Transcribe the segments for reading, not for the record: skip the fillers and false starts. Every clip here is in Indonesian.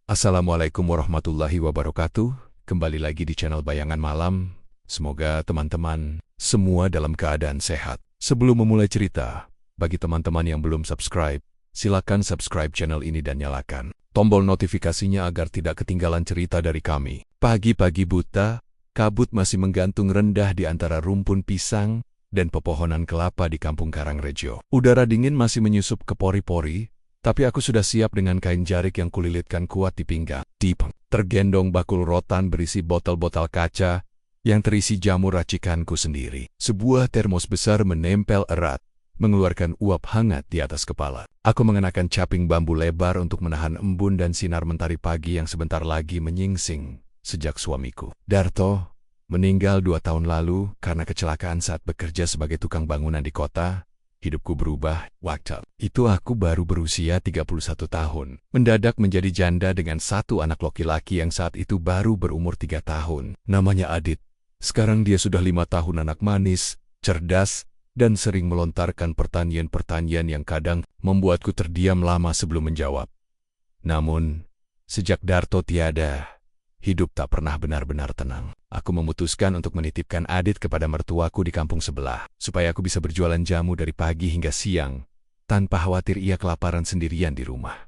Assalamualaikum warahmatullahi wabarakatuh. Kembali lagi di channel Bayangan Malam. Semoga teman-teman semua dalam keadaan sehat. Sebelum memulai cerita, bagi teman-teman yang belum subscribe, silakan subscribe channel ini dan nyalakan tombol notifikasinya agar tidak ketinggalan cerita dari kami. Pagi-pagi buta, kabut masih menggantung rendah di antara rumpun pisang dan pepohonan kelapa di Kampung Karangrejo. Udara dingin masih menyusup ke pori-pori, tapi aku sudah siap dengan kain jarik yang kulilitkan kuat di pinggang. Tergendong bakul rotan berisi botol-botol kaca yang terisi jamu racikanku sendiri. Sebuah termos besar menempel erat, mengeluarkan uap hangat di atas kepala. Aku mengenakan caping bambu lebar untuk menahan embun dan sinar mentari pagi yang sebentar lagi menyingsing sejak suamiku, Darto, meninggal 2 tahun lalu karena kecelakaan saat bekerja sebagai tukang bangunan di kota. Hidupku berubah. Waktu itu aku baru berusia 31 tahun. Mendadak menjadi janda dengan satu anak laki-laki yang saat itu baru berumur 3 tahun. Namanya Adit. Sekarang dia sudah 5 tahun, anak manis, cerdas, dan sering melontarkan pertanyaan-pertanyaan yang kadang membuatku terdiam lama sebelum menjawab. Namun, sejak Darto tiada, hidup tak pernah benar-benar tenang. Aku memutuskan untuk menitipkan Adit kepada mertuaku di kampung sebelah, supaya aku bisa berjualan jamu dari pagi hingga siang, tanpa khawatir ia kelaparan sendirian di rumah.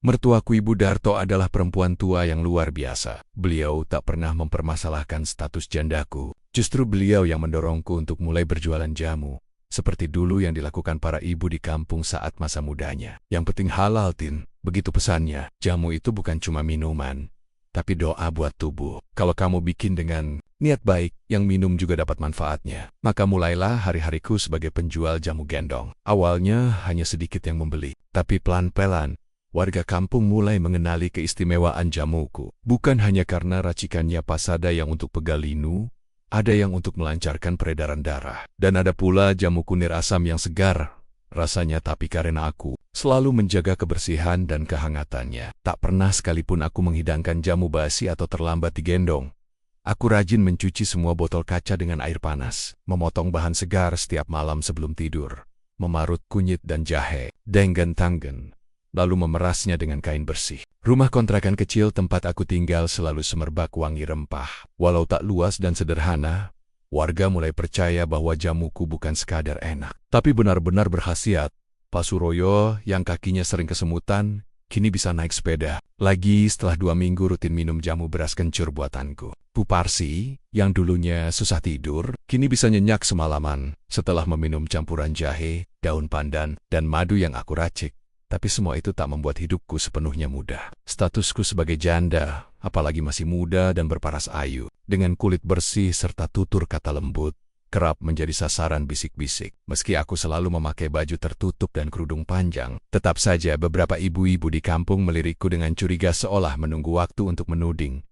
Mertuaku Ibu Darto adalah perempuan tua yang luar biasa. Beliau tak pernah mempermasalahkan status jandaku. Justru beliau yang mendorongku untuk mulai berjualan jamu, seperti dulu yang dilakukan para ibu di kampung saat masa mudanya. Yang penting halal, Tin. Begitu pesannya. Jamu itu bukan cuma minuman, tapi doa buat tubuh. Kalau kamu bikin dengan niat baik, yang minum juga dapat manfaatnya. Maka mulailah hari-hariku sebagai penjual jamu gendong. Awalnya hanya sedikit yang membeli, tapi pelan-pelan warga kampung mulai mengenali keistimewaan jamuku. Bukan hanya karena racikannya pasada yang untuk pegalinu, ada yang untuk melancarkan peredaran darah. Dan ada pula jamu kunir asam yang segar rasanya, tapi karena aku selalu menjaga kebersihan dan kehangatannya, tak pernah sekalipun aku menghidangkan jamu basi atau terlambat digendong. Aku rajin mencuci semua botol kaca dengan air panas, memotong bahan segar setiap malam sebelum tidur, memarut kunyit dan jahe, denggen-tanggen, lalu memerasnya dengan kain bersih. Rumah kontrakan kecil tempat aku tinggal selalu semerbak wangi rempah. Walau tak luas dan sederhana, warga mulai percaya bahwa jamuku bukan sekadar enak, tapi benar-benar berkhasiat. Pak Suroyo yang kakinya sering kesemutan, kini bisa naik sepeda lagi setelah 2 minggu rutin minum jamu beras kencur buatanku. Bu Parsi, yang dulunya susah tidur, kini bisa nyenyak semalaman setelah meminum campuran jahe, daun pandan, dan madu yang aku racik. Tapi semua itu tak membuat hidupku sepenuhnya mudah. Statusku sebagai janda, apalagi masih muda dan berparas ayu, dengan kulit bersih serta tutur kata lembut, kerap menjadi sasaran bisik-bisik. Meski aku selalu memakai baju tertutup dan kerudung panjang, tetap saja beberapa ibu-ibu di kampung melirikku dengan curiga seolah menunggu waktu untuk menuding.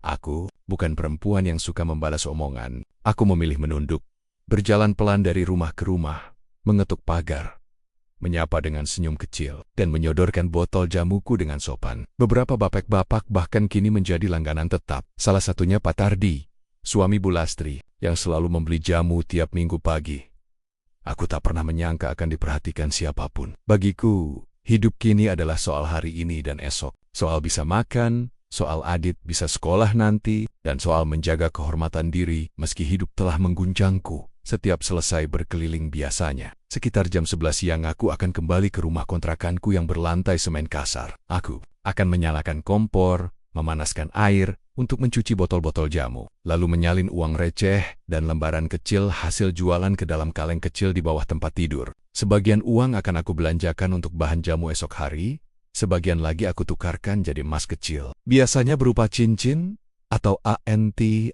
Aku bukan perempuan yang suka membalas omongan. Aku memilih menunduk, berjalan pelan dari rumah ke rumah, mengetuk pagar, menyapa dengan senyum kecil, dan menyodorkan botol jamuku dengan sopan. Beberapa bapak-bapak bahkan kini menjadi langganan tetap. Salah satunya Pak Tardi, suami Bu Lastri, yang selalu membeli jamu tiap minggu pagi. Aku tak pernah menyangka akan diperhatikan siapapun. Bagiku, hidup kini adalah soal hari ini dan esok. Soal bisa makan, soal Adit bisa sekolah nanti, dan soal menjaga kehormatan diri meski hidup telah mengguncangku. Setiap selesai berkeliling biasanya, sekitar jam 11 siang aku akan kembali ke rumah kontrakanku yang berlantai semen kasar. Aku akan menyalakan kompor, memanaskan air untuk mencuci botol-botol jamu, lalu menyalin uang receh dan lembaran kecil hasil jualan ke dalam kaleng kecil di bawah tempat tidur. Sebagian uang akan aku belanjakan untuk bahan jamu esok hari, sebagian lagi aku tukarkan jadi emas kecil. Biasanya berupa cincin atau anting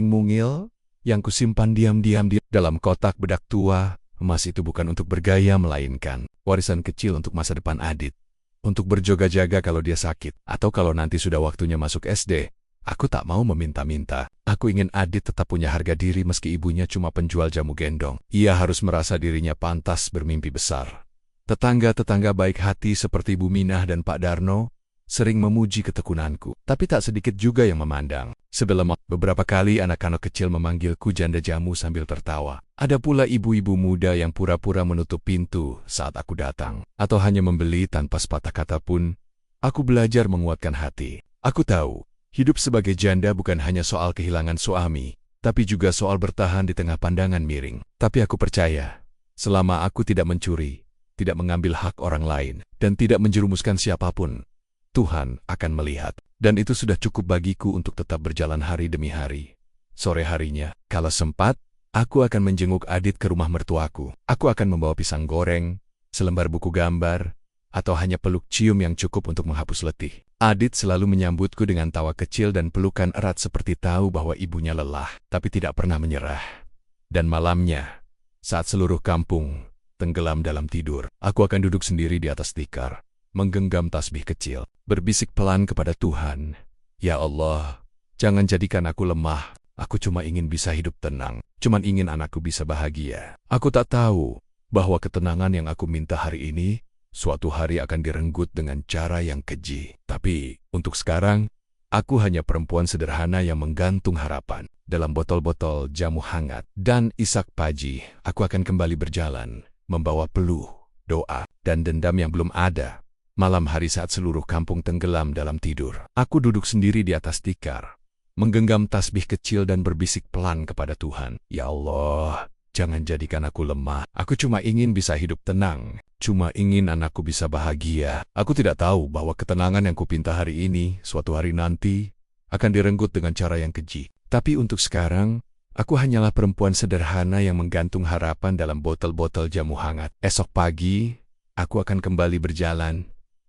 mungil yang kusimpan diam-diam di dalam kotak bedak tua. Emas itu bukan untuk bergaya, melainkan warisan kecil untuk masa depan Adit. Untuk berjaga-jaga kalau dia sakit, atau kalau nanti sudah waktunya masuk SD. Aku tak mau meminta-minta. Aku ingin Adit tetap punya harga diri meski ibunya cuma penjual jamu gendong. Ia harus merasa dirinya pantas bermimpi besar. Tetangga-tetangga baik hati seperti Bu Minah dan Pak Darno sering memuji ketekunanku, tapi tak sedikit juga yang memandang. Sebelum beberapa kali anak-anak kecil memanggilku janda jamu sambil tertawa. Ada pula ibu-ibu muda yang pura-pura menutup pintu saat aku datang, atau hanya membeli tanpa sepatah kata pun. Aku belajar menguatkan hati. Aku tahu, hidup sebagai janda bukan hanya soal kehilangan suami, tapi juga soal bertahan di tengah pandangan miring. Tapi aku percaya, selama aku tidak mencuri, tidak mengambil hak orang lain, dan tidak menjerumuskan siapapun, Tuhan akan melihat. Dan itu sudah cukup bagiku untuk tetap berjalan hari demi hari. Sore harinya, kalau sempat, aku akan menjenguk Adit ke rumah mertuaku. Aku akan membawa pisang goreng, selembar buku gambar, atau hanya peluk cium yang cukup untuk menghapus letih. Adit selalu menyambutku dengan tawa kecil dan pelukan erat seperti tahu bahwa ibunya lelah, tapi tidak pernah menyerah. Dan malamnya, saat seluruh kampung tenggelam dalam tidur, aku akan duduk sendiri di atas tikar, menggenggam tasbih kecil, berbisik pelan kepada Tuhan, "Ya Allah, jangan jadikan aku lemah. Aku cuma ingin bisa hidup tenang, cuma ingin anakku bisa bahagia." Aku tak tahu bahwa ketenangan yang aku minta hari ini suatu hari akan direnggut dengan cara yang keji. Tapi untuk sekarang, aku hanya perempuan sederhana yang menggantung harapan dalam botol-botol jamu hangat. Dan isak pagi, aku akan kembali berjalan, membawa peluh, doa, dan dendam yang belum ada. Malam hari saat seluruh kampung tenggelam dalam tidur, aku duduk sendiri di atas tikar, menggenggam tasbih kecil dan berbisik pelan kepada Tuhan, "Ya Allah, jangan jadikan aku lemah. Aku cuma ingin bisa hidup tenang. Cuma ingin anakku bisa bahagia." Aku tidak tahu bahwa ketenangan yang kupinta hari ini, suatu hari nanti, akan direnggut dengan cara yang keji. Tapi untuk sekarang, aku hanyalah perempuan sederhana yang menggantung harapan dalam botol-botol jamu hangat. Esok pagi, aku akan kembali berjalan,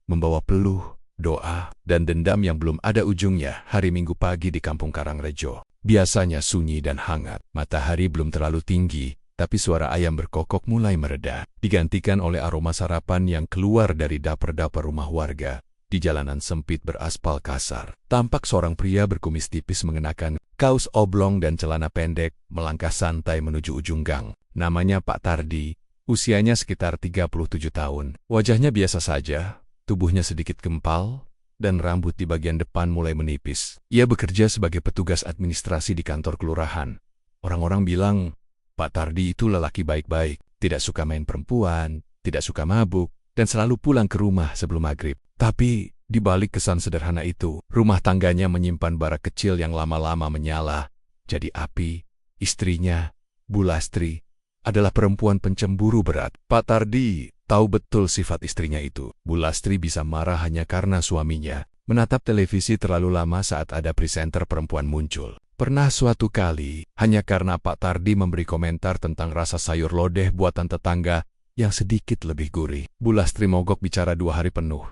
membawa peluh, doa, dan dendam yang belum ada ujungnya. Hari Minggu pagi di kampung Karangrejo. Biasanya sunyi dan hangat. Matahari belum terlalu tinggi, tapi suara ayam berkokok mulai mereda, digantikan oleh aroma sarapan yang keluar dari dapur-dapur rumah warga. Di jalanan sempit beraspal kasar, tampak seorang pria berkumis tipis mengenakan kaos oblong dan celana pendek, melangkah santai menuju ujung gang. Namanya Pak Tardi, usianya sekitar 37 tahun. Wajahnya biasa saja, tubuhnya sedikit gempal, dan rambut di bagian depan mulai menipis. Ia bekerja sebagai petugas administrasi di kantor kelurahan. Orang-orang bilang, Pak Tardi itu lelaki baik-baik, tidak suka main perempuan, tidak suka mabuk, dan selalu pulang ke rumah sebelum maghrib. Tapi, di balik kesan sederhana itu, rumah tangganya menyimpan bara kecil yang lama-lama menyala, jadi api. Istrinya, Bu Lastri, adalah perempuan pencemburu berat. Pak Tardi tahu betul sifat istrinya itu. Bu Lastri bisa marah hanya karena suaminya menatap televisi terlalu lama saat ada presenter perempuan muncul. Pernah suatu kali, hanya karena Pak Tardi memberi komentar tentang rasa sayur lodeh buatan tetangga yang sedikit lebih gurih, Bu Lastri mogok bicara 2 hari penuh.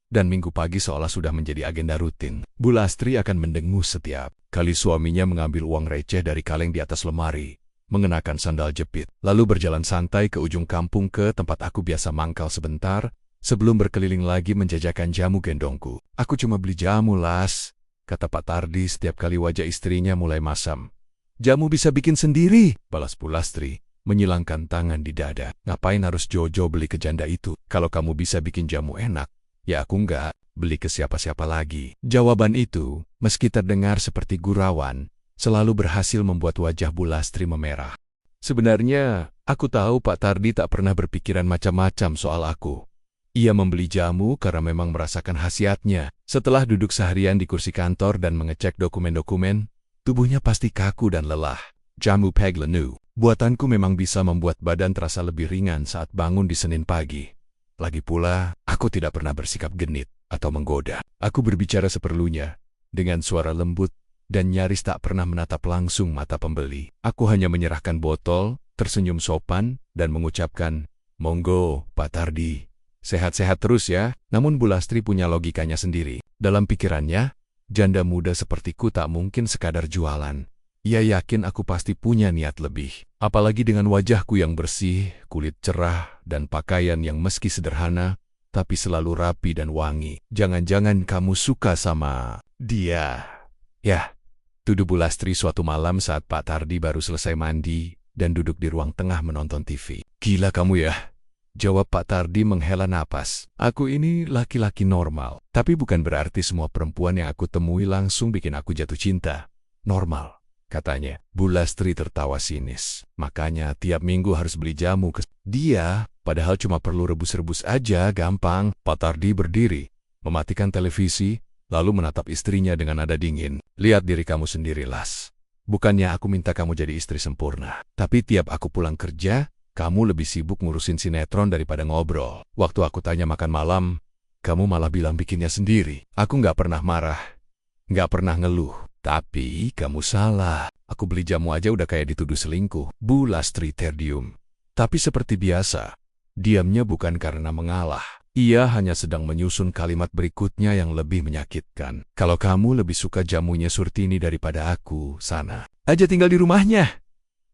Dan Minggu pagi seolah sudah menjadi agenda rutin. Bu Lastri akan mendengus setiap kali suaminya mengambil uang receh dari kaleng di atas lemari, mengenakan sandal jepit, lalu berjalan santai ke ujung kampung ke tempat aku biasa mangkal sebentar, sebelum berkeliling lagi menjajakan jamu gendongku. "Aku cuma beli jamu, Las," kata Pak Tardi setiap kali wajah istrinya mulai masam. "Jamu bisa bikin sendiri," balas Bu Lastri, menyilangkan tangan di dada. "Ngapain harus Jojo beli ke janda itu? Kalau kamu bisa bikin jamu enak, ya aku nggak beli ke siapa-siapa lagi." Jawaban itu, meski terdengar seperti gurauan, selalu berhasil membuat wajah Bu Lastri memerah. Sebenarnya, aku tahu Pak Tardi tak pernah berpikiran macam-macam soal aku. Ia membeli jamu karena memang merasakan khasiatnya. Setelah duduk seharian di kursi kantor dan mengecek dokumen-dokumen, tubuhnya pasti kaku dan lelah. Jamu Peglanu, buatanku memang bisa membuat badan terasa lebih ringan saat bangun di Senin pagi. Lagi pula, aku tidak pernah bersikap genit atau menggoda. Aku berbicara seperlunya, dengan suara lembut, dan nyaris tak pernah menatap langsung mata pembeli. Aku hanya menyerahkan botol, tersenyum sopan, dan mengucapkan, "Monggo, Pak Tardi. Sehat-sehat terus ya." Namun Bu Lastri punya logikanya sendiri. Dalam pikirannya, janda muda sepertiku tak mungkin sekadar jualan. Ia yakin aku pasti punya niat lebih. Apalagi dengan wajahku yang bersih, kulit cerah, dan pakaian yang meski sederhana, tapi selalu rapi dan wangi. "Jangan-jangan kamu suka sama dia?" "Ya," tuduh Bu Lastri suatu malam saat Pak Tardi baru selesai mandi dan duduk di ruang tengah menonton TV. "Gila kamu ya," jawab Pak Tardi menghela napas. "Aku ini laki-laki normal, tapi bukan berarti semua perempuan yang aku temui langsung bikin aku jatuh cinta. Normal," katanya. Bu Lastri tertawa sinis. "Makanya tiap minggu harus beli jamu ke dia, padahal cuma perlu rebus-rebus aja, gampang." Pak Tardi berdiri, mematikan televisi, lalu menatap istrinya dengan nada dingin. Lihat diri kamu sendiri, Las. Bukannya aku minta kamu jadi istri sempurna. Tapi tiap aku pulang kerja, kamu lebih sibuk ngurusin sinetron daripada ngobrol. Waktu aku tanya makan malam, kamu malah bilang bikinnya sendiri. Aku nggak pernah marah, nggak pernah ngeluh. Tapi kamu salah. Aku beli jamu aja udah kayak dituduh selingkuh. Bu Lastri terdiam. Tapi seperti biasa, diamnya bukan karena mengalah. Ia hanya sedang menyusun kalimat berikutnya yang lebih menyakitkan. Kalau kamu lebih suka jamunya Surtini daripada aku, sana aja tinggal di rumahnya.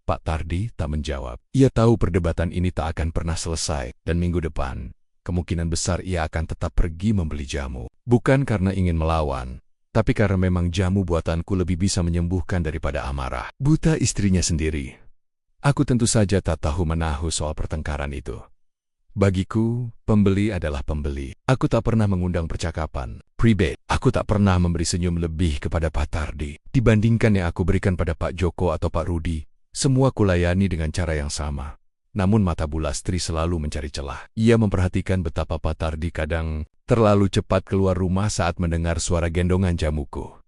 Pak Tardi tak menjawab. Ia tahu perdebatan ini tak akan pernah selesai, dan minggu depan, kemungkinan besar ia akan tetap pergi membeli jamu. Bukan karena ingin melawan, tapi karena memang jamu buatanku lebih bisa menyembuhkan daripada amarah. Buta istrinya sendiri. Aku tentu saja tak tahu menahu soal pertengkaran itu. Bagiku, pembeli adalah pembeli. Aku tak pernah mengundang percakapan pribadi. Aku tak pernah memberi senyum lebih kepada Pak Tardi dibandingkan yang aku berikan pada Pak Joko atau Pak Rudi. Semua kulayani dengan cara yang sama. Namun mata Bu Lastri selalu mencari celah. Ia memperhatikan betapa Pak Tardi kadang terlalu cepat keluar rumah saat mendengar suara gendongan jamuku.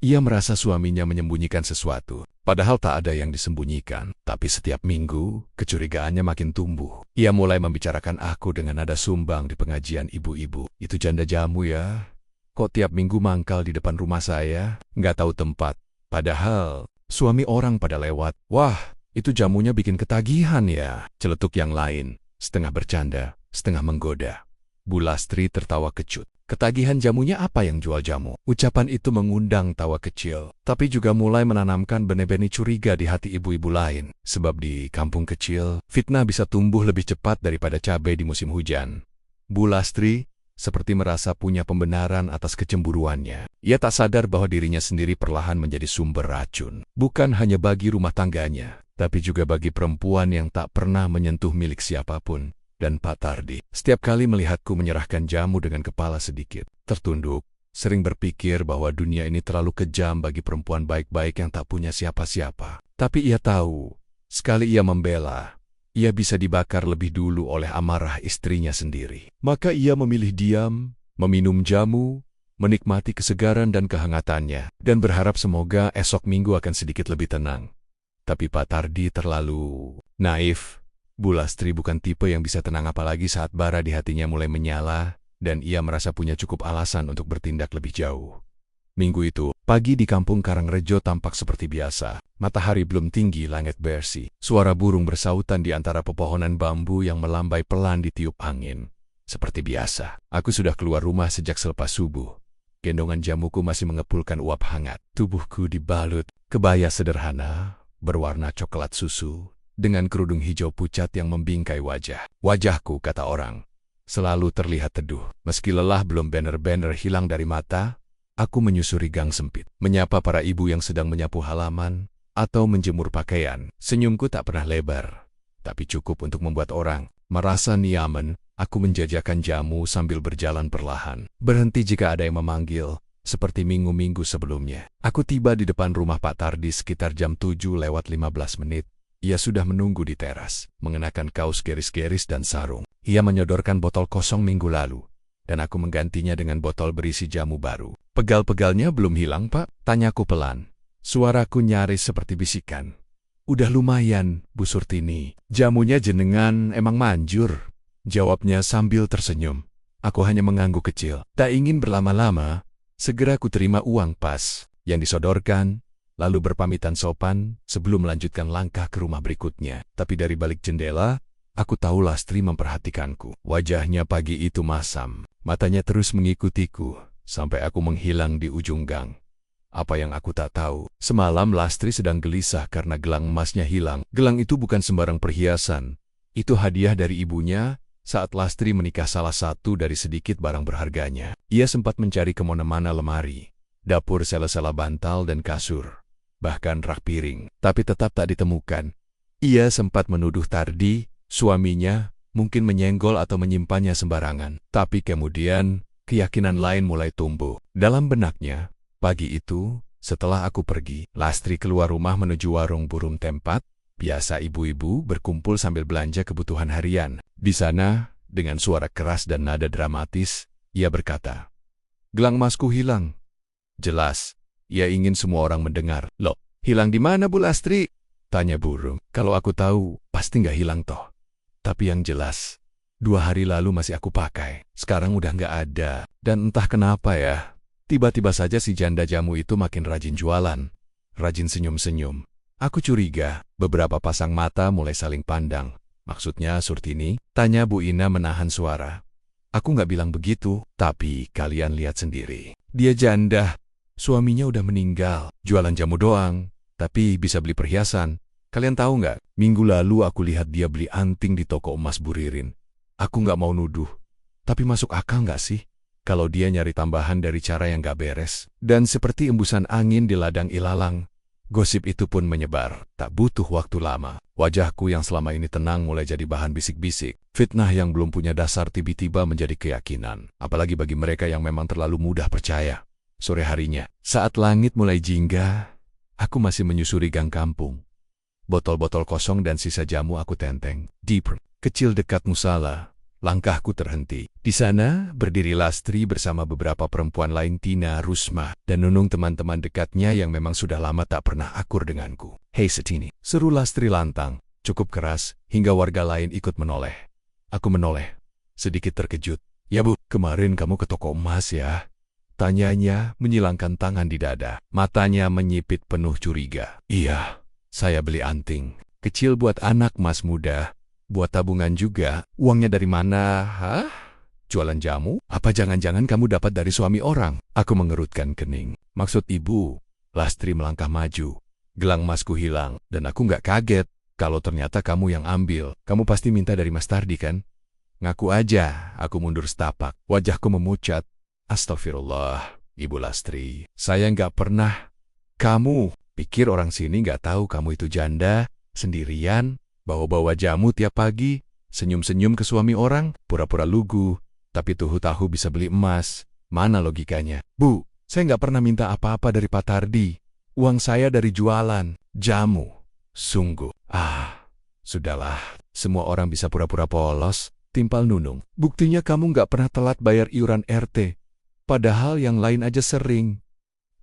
Ia merasa suaminya menyembunyikan sesuatu, padahal tak ada yang disembunyikan. Tapi setiap minggu, kecurigaannya makin tumbuh. Ia mulai membicarakan aku dengan nada sumbang di pengajian ibu-ibu. Itu janda jamu ya? Kok tiap minggu mangkal di depan rumah saya? Nggak tahu tempat. Padahal, suami orang pada lewat. Wah, itu jamunya bikin ketagihan ya. Celetuk yang lain, setengah bercanda, setengah menggoda. Bu Lastri tertawa kecut. Ketagihan jamunya apa yang jual jamu? Ucapan itu mengundang tawa kecil, tapi juga mulai menanamkan benih-benih curiga di hati ibu-ibu lain. Sebab di kampung kecil, fitnah bisa tumbuh lebih cepat daripada cabai di musim hujan. Bu Lastri seperti merasa punya pembenaran atas kecemburuannya. Ia tak sadar bahwa dirinya sendiri perlahan menjadi sumber racun. Bukan hanya bagi rumah tangganya, tapi juga bagi perempuan yang tak pernah menyentuh milik siapapun. Dan Pak Tardi, setiap kali melihatku menyerahkan jamu dengan kepala sedikit tertunduk, sering berpikir bahwa dunia ini terlalu kejam bagi perempuan baik-baik yang tak punya siapa-siapa. Tapi ia tahu, sekali ia membela, ia bisa dibakar lebih dulu oleh amarah istrinya sendiri. Maka ia memilih diam, meminum jamu, menikmati kesegaran dan kehangatannya, dan berharap semoga esok minggu akan sedikit lebih tenang. Tapi Pak Tardi terlalu naif. Bu Lastri bukan tipe yang bisa tenang apalagi saat bara di hatinya mulai menyala, dan ia merasa punya cukup alasan untuk bertindak lebih jauh. Minggu itu, pagi di kampung Karangrejo tampak seperti biasa. Matahari belum tinggi, langit bersih. Suara burung bersautan di antara pepohonan bambu yang melambai pelan ditiup angin. Seperti biasa, aku sudah keluar rumah sejak selepas subuh. Gendongan jamuku masih mengepulkan uap hangat. Tubuhku dibalut kebaya sederhana, berwarna coklat susu, dengan kerudung hijau pucat yang membingkai wajah. Wajahku, kata orang, selalu terlihat teduh. Meski lelah belum benar-benar hilang dari mata, aku menyusuri gang sempit, menyapa para ibu yang sedang menyapu halaman atau menjemur pakaian. Senyumku tak pernah lebar, tapi cukup untuk membuat orang merasa nyaman. Aku menjajakan jamu sambil berjalan perlahan, berhenti jika ada yang memanggil, seperti minggu-minggu sebelumnya. Aku tiba di depan rumah Pak Tardi sekitar jam 7:15. Ia sudah menunggu di teras, mengenakan kaos garis-garis dan sarung. Ia menyodorkan botol kosong minggu lalu, dan aku menggantinya dengan botol berisi jamu baru. Pegal-pegalnya belum hilang, Pak? Tanyaku pelan. Suaraku nyaris seperti bisikan. Udah lumayan, Bu Surtini. Jamunya jenengan emang manjur, jawabnya sambil tersenyum. Aku hanya mengangguk kecil. Tak ingin berlama-lama, segera ku terima uang pas yang disodorkan, lalu berpamitan sopan sebelum melanjutkan langkah ke rumah berikutnya. Tapi dari balik jendela, aku tahu Lastri memperhatikanku. Wajahnya pagi itu masam, matanya terus mengikutiku, sampai aku menghilang di ujung gang. Apa yang aku tak tahu, semalam Lastri sedang gelisah karena gelang emasnya hilang. Gelang itu bukan sembarang perhiasan. Itu hadiah dari ibunya saat Lastri menikah, salah satu dari sedikit barang berharganya. Ia sempat mencari kemana-mana lemari, dapur, sela-sela bantal dan kasur, bahkan rak piring, tapi tetap tak ditemukan. Ia sempat menuduh Tardi, suaminya, mungkin menyenggol atau menyimpannya sembarangan. Tapi kemudian, keyakinan lain mulai tumbuh dalam benaknya. Pagi itu, setelah aku pergi, Lastri keluar rumah menuju warung burung tempat. Biasa ibu-ibu berkumpul sambil belanja kebutuhan harian. Di sana, dengan suara keras dan nada dramatis, ia berkata, Gelang emasku hilang. Jelas, ia ingin semua orang mendengar. Loh, hilang di mana Bu Lastri? Tanya burung. Kalau aku tahu, pasti nggak hilang toh. Tapi yang jelas, 2 hari lalu masih aku pakai. Sekarang udah nggak ada. Dan entah kenapa ya, tiba-tiba saja si janda jamu itu makin rajin jualan. Rajin senyum-senyum. Aku curiga, beberapa pasang mata mulai saling pandang. Maksudnya Surtini? Tanya Bu Ina menahan suara. Aku nggak bilang begitu, tapi kalian lihat sendiri. Dia janda, suaminya udah meninggal. Jualan jamu doang, tapi bisa beli perhiasan. Kalian tahu nggak, minggu lalu aku lihat dia beli anting di toko emas Bu Ririn. Aku nggak mau nuduh, tapi masuk akal nggak sih? Kalau dia nyari tambahan dari cara yang nggak beres. Dan seperti embusan angin di ladang ilalang, gosip itu pun menyebar. Tak butuh waktu lama. Wajahku yang selama ini tenang mulai jadi bahan bisik-bisik. Fitnah yang belum punya dasar tiba-tiba menjadi keyakinan. Apalagi bagi mereka yang memang terlalu mudah percaya. Sore harinya, saat langit mulai jingga, aku masih menyusuri gang kampung. Botol-botol kosong dan sisa jamu aku tenteng. Deeper, kecil dekat musala. Langkahku terhenti. Di sana berdiri Lastri bersama beberapa perempuan lain, Tina, Rusma, dan Nunung, teman-teman dekatnya yang memang sudah lama tak pernah akur denganku. Hei Setini, seru Lastri lantang, cukup keras, hingga warga lain ikut menoleh. Aku menoleh, sedikit terkejut. Ya Bu, kemarin kamu ke toko emas ya? Tanyanya menyilangkan tangan di dada. Matanya menyipit penuh curiga. Iya, saya beli anting. Kecil buat anak mas muda. Buat tabungan juga. Uangnya dari mana? Hah? Jualan jamu? Apa jangan-jangan kamu dapat dari suami orang? Aku mengerutkan kening. Maksud ibu? Lastri melangkah maju. Gelang emasku hilang. Dan aku nggak kaget kalau ternyata kamu yang ambil. Kamu pasti minta dari Mas Tardi kan? Ngaku aja. Aku mundur setapak. Wajahku memucat. Astagfirullah, Ibu Lastri. Saya nggak pernah. Kamu pikir orang sini nggak tahu kamu itu janda, sendirian, bawa-bawa jamu tiap pagi, senyum-senyum ke suami orang, pura-pura lugu, tapi tahu bisa beli emas. Mana logikanya? Bu, saya nggak pernah minta apa-apa dari Pak Tardi. Uang saya dari jualan jamu. Sungguh. Sudahlah. Semua orang bisa pura-pura polos. Timpal Nunung. Buktinya kamu nggak pernah telat bayar iuran RT. Padahal yang lain aja sering.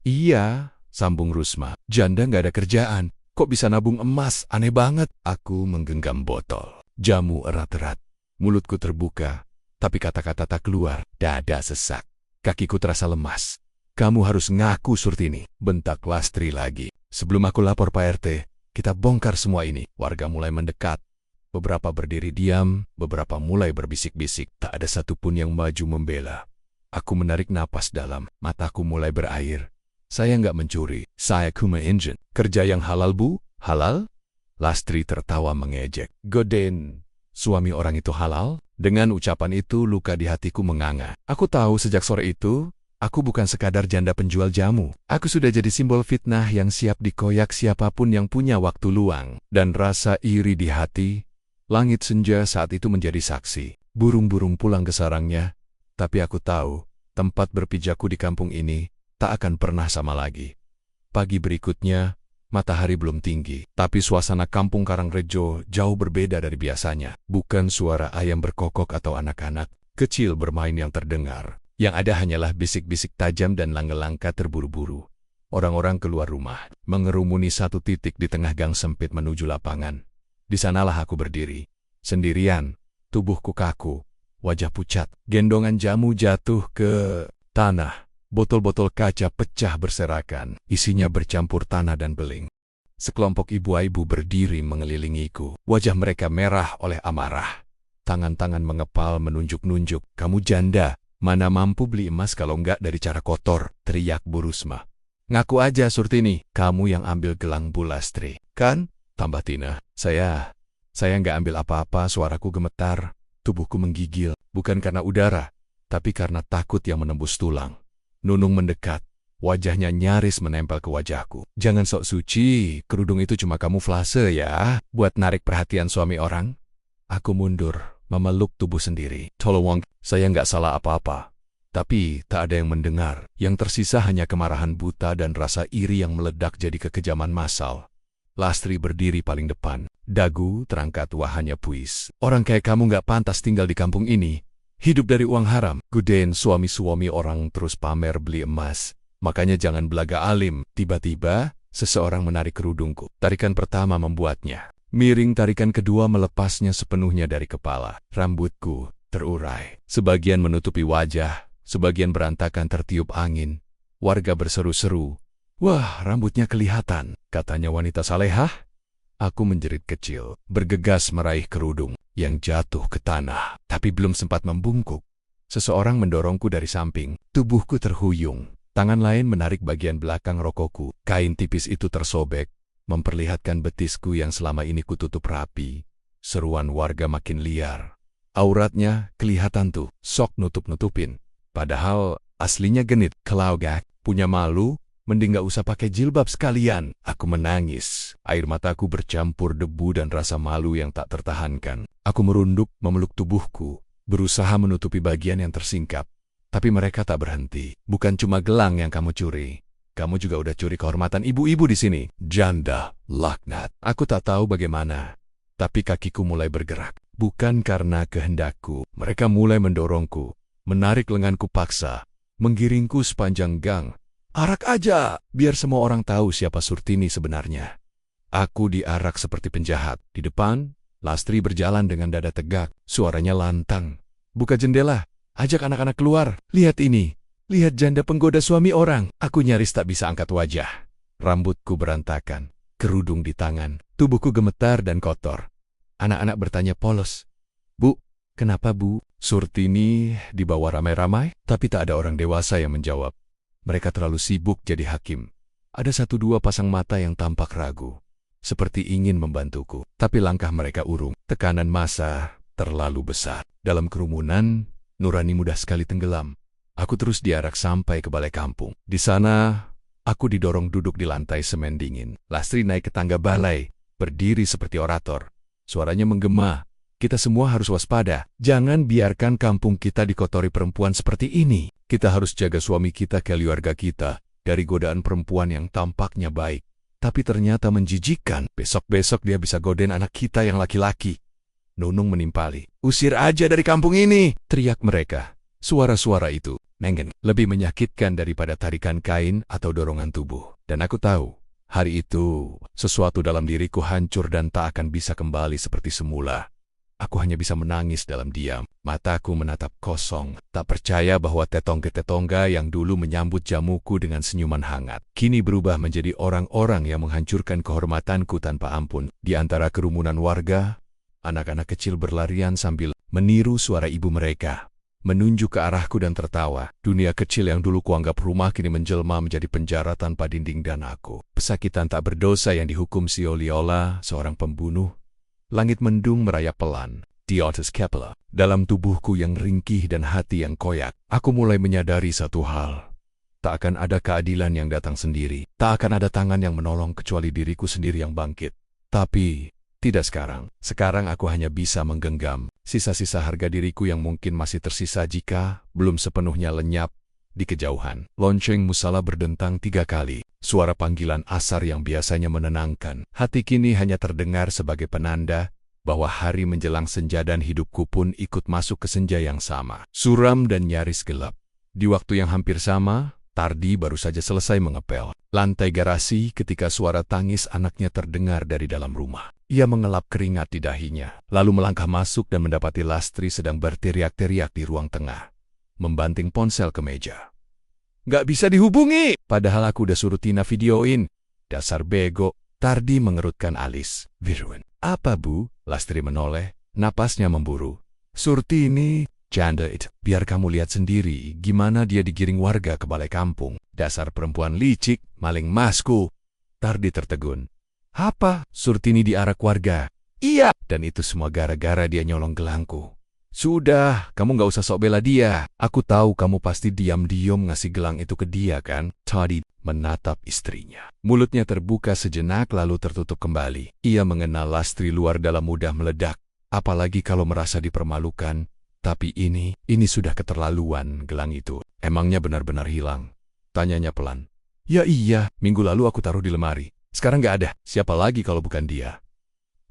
Iya, sambung Rusma. Janda nggak ada kerjaan. Kok bisa nabung emas? Aneh banget. Aku menggenggam botol. Jamu erat-erat. Mulutku terbuka. Tapi kata-kata tak keluar. Dada sesak. Kakiku terasa lemas. Kamu harus ngaku Surtini. Bentak Lastri lagi. Sebelum aku lapor Pak RT, kita bongkar semua ini. Warga mulai mendekat. Beberapa berdiri diam, beberapa mulai berbisik-bisik. Tak ada satupun yang maju membela. Aku menarik napas dalam, mataku mulai berair. Saya nggak mencuri, saya cuma engine. Kerja yang halal Bu? Halal? Lastri tertawa mengejek. Goden, suami orang itu halal? Dengan ucapan itu luka di hatiku menganga. Aku tahu sejak sore itu, aku bukan sekadar janda penjual jamu. Aku sudah jadi simbol fitnah yang siap dikoyak siapapun yang punya waktu luang. Dan rasa iri di hati, langit senja saat itu menjadi saksi. Burung-burung pulang ke sarangnya. Tapi aku tahu, tempat berpijakku di kampung ini tak akan pernah sama lagi. Pagi berikutnya, matahari belum tinggi, tapi suasana kampung Karangrejo jauh berbeda dari biasanya. Bukan suara ayam berkokok atau anak-anak kecil bermain yang terdengar. Yang ada hanyalah bisik-bisik tajam dan langkah-langkah terburu-buru. Orang-orang keluar rumah, mengerumuni satu titik di tengah gang sempit menuju lapangan. Di sanalah aku berdiri, sendirian, tubuhku kaku, wajah pucat. Gendongan jamu jatuh ke tanah. Botol-botol kaca pecah berserakan, isinya bercampur tanah dan beling. Sekelompok ibu-ibu berdiri mengelilingiku. Wajah mereka merah oleh amarah. Tangan-tangan mengepal menunjuk-nunjuk. Kamu janda, mana mampu beli emas kalau enggak dari cara kotor, teriak Bu Rusma. Ngaku aja Surtini, kamu yang ambil gelang Bu Lastri. Kan? Tambah Tina. Saya nggak ambil apa-apa. Suaraku gemetar, tubuhku menggigil. Bukan karena udara, tapi karena takut yang menembus tulang. Nunung mendekat, wajahnya nyaris menempel ke wajahku. Jangan sok suci, kerudung itu cuma kamuflase ya, buat narik perhatian suami orang. Aku mundur, memeluk tubuh sendiri. Tolong, saya nggak salah apa-apa. Tapi tak ada yang mendengar. Yang tersisa hanya kemarahan buta dan rasa iri yang meledak jadi kekejaman massal. Lastri berdiri paling depan. Dagu terangkat, wahanya puis. Orang kayak kamu nggak pantas tinggal di kampung ini. Hidup dari uang haram. Godain suami-suami orang terus pamer beli emas. Makanya jangan belaga alim. Tiba-tiba, seseorang menarik kerudungku. Tarikan pertama membuatnya miring, tarikan kedua melepasnya sepenuhnya dari kepala. Rambutku terurai. Sebagian menutupi wajah, sebagian berantakan tertiup angin. Warga berseru-seru. Wah, rambutnya kelihatan, katanya wanita salehah. Aku menjerit kecil, bergegas meraih kerudung yang jatuh ke tanah, tapi belum sempat membungkuk. Seseorang mendorongku dari samping, tubuhku terhuyung. Tangan lain menarik bagian belakang rokokku. Kain tipis itu tersobek, memperlihatkan betisku yang selama ini kututup rapi. Seruan warga makin liar. Auratnya kelihatan tuh, sok nutup-nutupin. Padahal aslinya genit. Kalau gak punya malu, mending gak usah pakai jilbab sekalian. Aku menangis. Air mataku bercampur debu dan rasa malu yang tak tertahankan. Aku merunduk, memeluk tubuhku, berusaha menutupi bagian yang tersingkap. Tapi mereka tak berhenti. Bukan cuma gelang yang kamu curi. Kamu juga udah curi kehormatan ibu-ibu di sini. Janda, laknat. Aku tak tahu bagaimana. Tapi kakiku mulai bergerak. Bukan karena kehendakku. Mereka mulai mendorongku, menarik lenganku paksa, menggiringku sepanjang gang. Arak aja, biar semua orang tahu siapa Surtini sebenarnya. Aku diarak seperti penjahat. Di depan, Lastri berjalan dengan dada tegak. Suaranya lantang. Buka jendela, ajak anak-anak keluar. Lihat ini, lihat janda penggoda suami orang. Aku nyaris tak bisa angkat wajah. Rambutku berantakan, kerudung di tangan, tubuhku gemetar dan kotor. Anak-anak bertanya polos. Bu, kenapa bu? Surtini dibawa ramai-ramai, tapi tak ada orang dewasa yang menjawab. Mereka terlalu sibuk jadi hakim. Ada 1-2 pasang mata yang tampak ragu, seperti ingin membantuku. Tapi langkah mereka urung. Tekanan massa terlalu besar. Dalam kerumunan, nurani mudah sekali tenggelam. Aku terus diarak sampai ke balai kampung. Di sana, aku didorong duduk di lantai semen dingin. Lastri naik ke tangga balai, berdiri seperti orator. Suaranya menggema. Kita semua harus waspada. Jangan biarkan kampung kita dikotori perempuan seperti ini. Kita harus jaga suami kita, keluarga kita, dari godaan perempuan yang tampaknya baik, tapi ternyata menjijikkan. Besok-besok dia bisa godain anak kita yang laki-laki. Nunung menimpali. Usir aja dari kampung ini, teriak mereka. Suara-suara itu, mengen, lebih menyakitkan daripada tarikan kain atau dorongan tubuh. Dan aku tahu, hari itu, sesuatu dalam diriku hancur dan tak akan bisa kembali seperti semula. Aku hanya bisa menangis dalam diam. Mataku menatap kosong, tak percaya bahwa tetongga-tetongga yang dulu menyambut jamuku dengan senyuman hangat, kini berubah menjadi orang-orang yang menghancurkan kehormatanku tanpa ampun. Di antara kerumunan warga, anak-anak kecil berlarian sambil meniru suara ibu mereka, menunjuk ke arahku dan tertawa. Dunia kecil yang dulu kuanggap rumah kini menjelma menjadi penjara tanpa dinding dan aku, pesakitan tak berdosa yang dihukum Sioliola, seorang pembunuh. Langit mendung merayap pelan. Diotis Kepler. Dalam tubuhku yang ringkih dan hati yang koyak, aku mulai menyadari satu hal. Tak akan ada keadilan yang datang sendiri. Tak akan ada tangan yang menolong kecuali diriku sendiri yang bangkit. Tapi, tidak sekarang. Sekarang aku hanya bisa menggenggam sisa-sisa harga diriku yang mungkin masih tersisa jika belum sepenuhnya lenyap di kejauhan. Lonceng musala berdentang 3 kali. Suara panggilan asar yang biasanya menenangkan hati kini hanya terdengar sebagai penanda bahwa hari menjelang senja dan hidupku pun ikut masuk ke senja yang sama. Suram dan nyaris gelap. Di waktu yang hampir sama, Tardi baru saja selesai mengepel lantai garasi ketika suara tangis anaknya terdengar dari dalam rumah. Ia mengelap keringat di dahinya, lalu melangkah masuk dan mendapati Lastri sedang berteriak-teriak di ruang tengah, membanting ponsel ke meja. Gak bisa dihubungi. Padahal aku udah suruh Tina videoin. Dasar bego. Tardi mengerutkan alis. Viruen. Apa bu? Lastri menoleh. Napasnya memburu. Surtini. Janda itu. Biar kamu lihat sendiri gimana dia digiring warga ke balai kampung. Dasar perempuan licik. Maling masku. Tardi tertegun. Apa? Surtini diarak warga. Iya. Dan itu semua gara-gara dia nyolong gelangku. Sudah, kamu gak usah sok bela dia. Aku tahu kamu pasti diam-diam ngasih gelang itu ke dia kan? Tardi menatap istrinya. Mulutnya terbuka sejenak lalu tertutup kembali. Ia mengenal Lastri luar dalam mudah meledak. Apalagi kalau merasa dipermalukan. Tapi ini sudah keterlaluan gelang itu. Emangnya benar-benar hilang? Tanyanya pelan. Ya iya, minggu lalu aku taruh di lemari. Sekarang gak ada. Siapa lagi kalau bukan dia?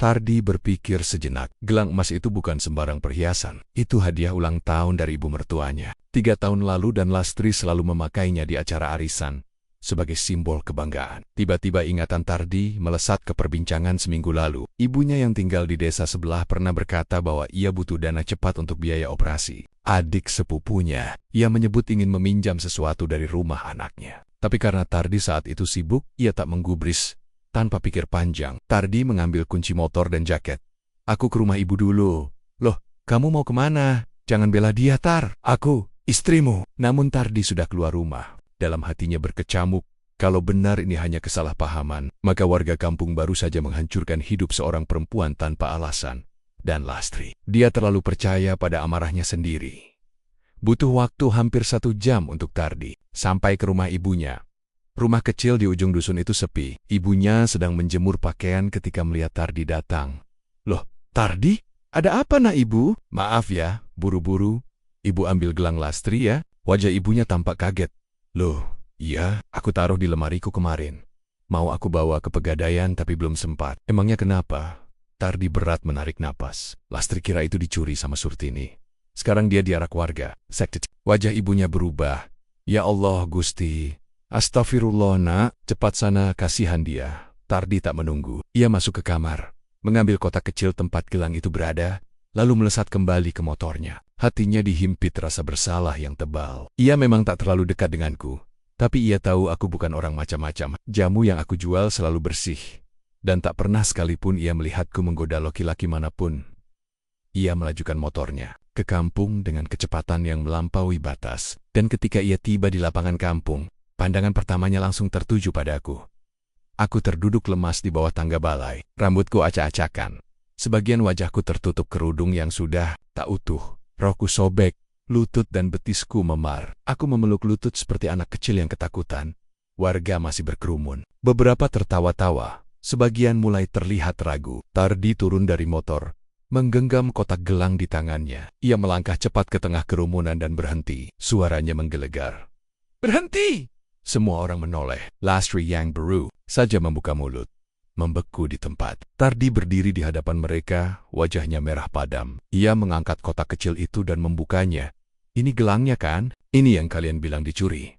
Tardi berpikir sejenak. Gelang emas itu bukan sembarang perhiasan. Itu hadiah ulang tahun dari ibu mertuanya. 3 tahun lalu dan Lastri selalu memakainya di acara arisan sebagai simbol kebanggaan. Tiba-tiba ingatan Tardi melesat ke perbincangan seminggu lalu. Ibunya yang tinggal di desa sebelah pernah berkata bahwa ia butuh dana cepat untuk biaya operasi. Adik sepupunya, ia menyebut ingin meminjam sesuatu dari rumah anaknya. Tapi karena Tardi saat itu sibuk, ia tak menggubris. Tanpa pikir panjang, Tardi mengambil kunci motor dan jaket. Aku ke rumah ibu dulu. Loh, kamu mau kemana? Jangan bela dia, Tar. Aku, istrimu. Namun Tardi sudah keluar rumah. Dalam hatinya berkecamuk. Kalau benar ini hanya kesalahpahaman, maka warga kampung baru saja menghancurkan hidup seorang perempuan tanpa alasan. Dan Lastri, dia terlalu percaya pada amarahnya sendiri. Butuh waktu hampir 1 jam untuk Tardi sampai ke rumah ibunya. Rumah kecil di ujung dusun itu sepi. Ibunya sedang menjemur pakaian ketika melihat Tardi datang. Loh, Tardi? Ada apa nak ibu? Maaf ya, buru-buru. Ibu ambil gelang Lastri ya. Wajah ibunya tampak kaget. Loh, iya, aku taruh di lemariku kemarin. Mau aku bawa ke Pegadaian tapi belum sempat. Emangnya kenapa? Tardi berat menarik napas. Lastri kira itu dicuri sama Surtini. Sekarang dia diarak warga. Wajah ibunya berubah. Ya Allah, Gusti. Astagfirullah nak, cepat sana, kasihan dia. Tardi tak menunggu. Ia masuk ke kamar, mengambil kotak kecil tempat gelang itu berada, lalu melesat kembali ke motornya. Hatinya dihimpit rasa bersalah yang tebal. Ia memang tak terlalu dekat denganku, tapi ia tahu aku bukan orang macam-macam. Jamu yang aku jual selalu bersih, dan tak pernah sekalipun ia melihatku menggoda laki-laki manapun. Ia melajukan motornya ke kampung dengan kecepatan yang melampaui batas, dan ketika ia tiba di lapangan kampung, pandangan pertamanya langsung tertuju padaku. Aku terduduk lemas di bawah tangga balai, rambutku acak-acakan. Sebagian wajahku tertutup kerudung yang sudah tak utuh, rokku sobek, lutut dan betisku memar. Aku memeluk lutut seperti anak kecil yang ketakutan. Warga masih berkerumun. Beberapa tertawa-tawa, sebagian mulai terlihat ragu. Tardi turun dari motor, menggenggam kotak gelang di tangannya. Ia melangkah cepat ke tengah kerumunan dan berhenti. Suaranya menggelegar. Berhenti! Semua orang menoleh. Lastri yang baru saja membuka mulut, membeku di tempat. Tardi berdiri di hadapan mereka, wajahnya merah padam. Ia mengangkat kotak kecil itu dan membukanya. Ini gelangnya kan? Ini yang kalian bilang dicuri.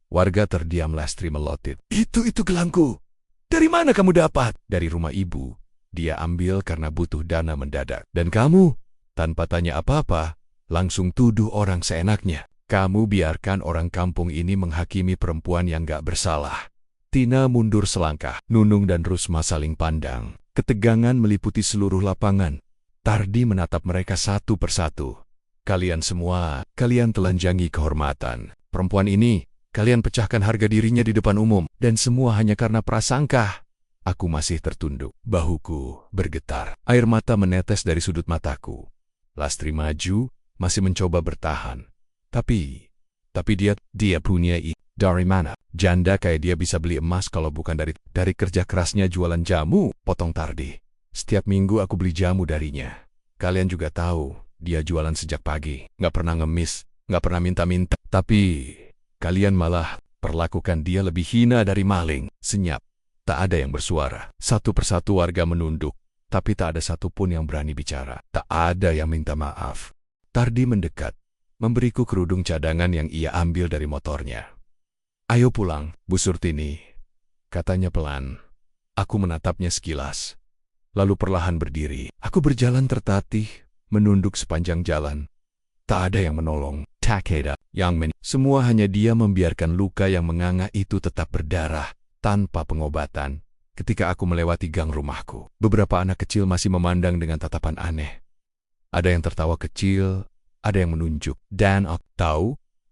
Warga terdiam. Lastri melotot. Itu gelangku. Dari mana kamu dapat? Dari rumah ibu. Dia ambil karena butuh dana mendadak. Dan kamu, tanpa tanya apa-apa, langsung tuduh orang seenaknya. Kamu biarkan orang kampung ini menghakimi perempuan yang gak bersalah. Tina mundur selangkah. Nunung dan Rusma saling pandang. Ketegangan meliputi seluruh lapangan. Tardi menatap mereka satu persatu. Kalian semua, kalian telanjangi kehormatan. Perempuan ini, kalian pecahkan harga dirinya di depan umum. Dan semua hanya karena prasangka. Aku masih tertunduk. Bahuku bergetar. Air mata menetes dari sudut mataku. Lastri maju, masih mencoba bertahan. Tapi dia punya dari mana? Janda kayak dia bisa beli emas kalau bukan dari kerja kerasnya jualan jamu, potong Tardi. Setiap minggu aku beli jamu darinya. Kalian juga tahu, dia jualan sejak pagi. Nggak pernah ngemis, nggak pernah minta-minta. Tapi kalian malah perlakukan dia lebih hina dari maling. Senyap. Tak ada yang bersuara. Satu persatu warga menunduk. Tapi tak ada satupun yang berani bicara. Tak ada yang minta maaf. Tardi mendekat, memberiku kerudung cadangan yang ia ambil dari motornya. Ayo pulang, Bu Surtini, katanya pelan. Aku menatapnya sekilas, lalu perlahan berdiri. Aku berjalan tertatih, menunduk sepanjang jalan. Tak ada yang menolong. Takeda, Yang semua hanya dia membiarkan luka yang menganga itu tetap berdarah, tanpa pengobatan. Ketika aku melewati gang rumahku, beberapa anak kecil masih memandang dengan tatapan aneh. Ada yang tertawa kecil, ada yang menunjuk, dan aku tahu,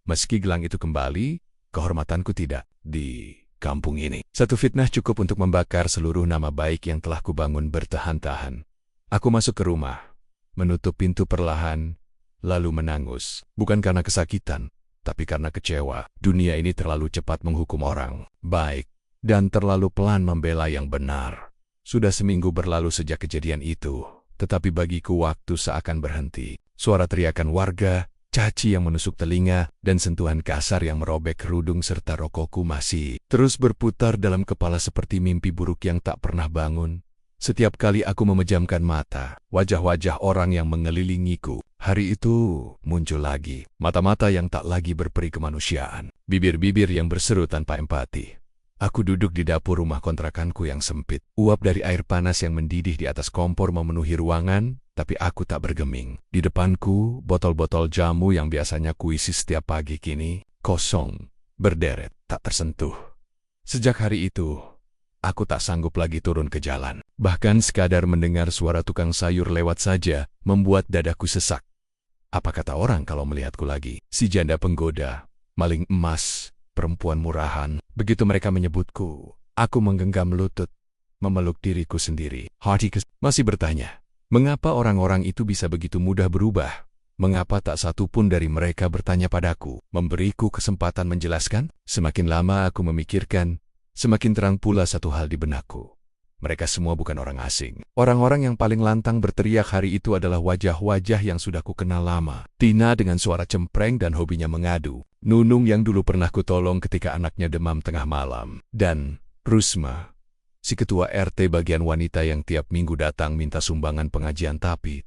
meski gelang itu kembali, kehormatanku tidak di kampung ini. Satu fitnah cukup untuk membakar seluruh nama baik yang telah kubangun bertahan-tahan. Aku masuk ke rumah, menutup pintu perlahan, lalu menangus. Bukan karena kesakitan, tapi karena kecewa. Dunia ini terlalu cepat menghukum orang baik, dan terlalu pelan membela yang benar. Sudah seminggu berlalu sejak kejadian itu, tetapi bagiku waktu seakan berhenti. Suara teriakan warga, caci yang menusuk telinga, dan sentuhan kasar yang merobek kerudung serta rokokku masih terus berputar dalam kepala seperti mimpi buruk yang tak pernah bangun. Setiap kali aku memejamkan mata, wajah-wajah orang yang mengelilingiku, hari itu muncul lagi. Mata-mata yang tak lagi berperi kemanusiaan. Bibir-bibir yang berseru tanpa empati. Aku duduk di dapur rumah kontrakanku yang sempit. Uap dari air panas yang mendidih di atas kompor memenuhi ruangan, tapi aku tak bergeming. Di depanku, botol-botol jamu yang biasanya kuisi setiap pagi kini kosong, berderet, tak tersentuh. Sejak hari itu, aku tak sanggup lagi turun ke jalan. Bahkan sekadar mendengar suara tukang sayur lewat saja membuat dadaku sesak. Apa kata orang kalau melihatku lagi? Si janda penggoda, maling emas, perempuan murahan. Begitu mereka menyebutku, aku menggenggam lutut, memeluk diriku sendiri. Hatiku masih bertanya, mengapa orang-orang itu bisa begitu mudah berubah? Mengapa tak satu pun dari mereka bertanya padaku, memberiku kesempatan menjelaskan? Semakin lama aku memikirkan, semakin terang pula satu hal di benakku. Mereka semua bukan orang asing. Orang-orang yang paling lantang berteriak hari itu adalah wajah-wajah yang sudah kukenal lama. Tina dengan suara cempreng dan hobinya mengadu. Nunung yang dulu pernah kutolong ketika anaknya demam tengah malam. Dan Rusma, si ketua RT bagian wanita yang tiap minggu datang minta sumbangan pengajian tapi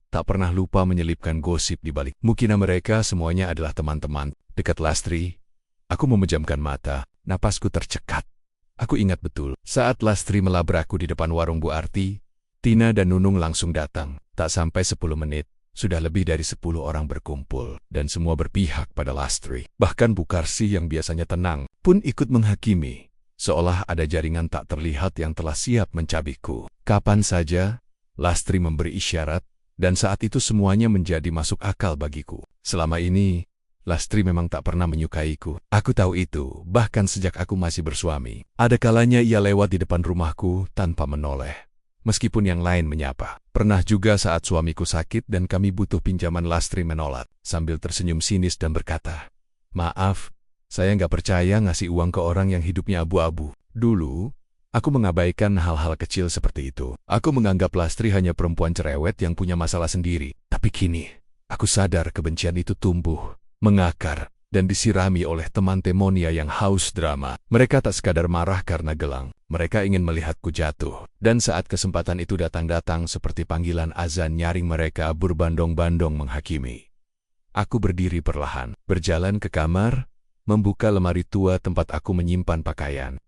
tak pernah lupa menyelipkan gosip di balik mukena mereka. Semuanya adalah teman-teman dekat Lastri. Aku memejamkan mata, napasku tercekat. Aku ingat betul, saat Lastri melabrakku di depan warung Bu Arti, Tina dan Nunung langsung datang. Tak sampai 10 menit, sudah lebih dari 10 orang berkumpul, dan semua berpihak pada Lastri. Bahkan Bu Karsi yang biasanya tenang, pun ikut menghakimi, seolah ada jaringan tak terlihat yang telah siap mencabikku. Kapan saja, Lastri memberi isyarat, dan saat itu semuanya menjadi masuk akal bagiku. Selama ini, Lastri memang tak pernah menyukaiku. Aku tahu itu, bahkan sejak aku masih bersuami. Ada kalanya ia lewat di depan rumahku tanpa menoleh, meskipun yang lain menyapa. Pernah juga saat suamiku sakit dan kami butuh pinjaman, Lastri menolak, sambil tersenyum sinis dan berkata, "Maaf, saya nggak percaya ngasih uang ke orang yang hidupnya abu-abu." Dulu, aku mengabaikan hal-hal kecil seperti itu. Aku menganggap Lastri hanya perempuan cerewet yang punya masalah sendiri. Tapi kini, aku sadar kebencian itu tumbuh, mengakar, dan disirami oleh teman Temonia yang haus drama. Mereka tak sekadar marah karena gelang, mereka ingin melihatku jatuh. Dan saat kesempatan itu datang-datang seperti panggilan azan nyaring, mereka berbandong-bandong menghakimi. Aku berdiri perlahan, berjalan ke kamar, membuka lemari tua tempat aku menyimpan pakaian.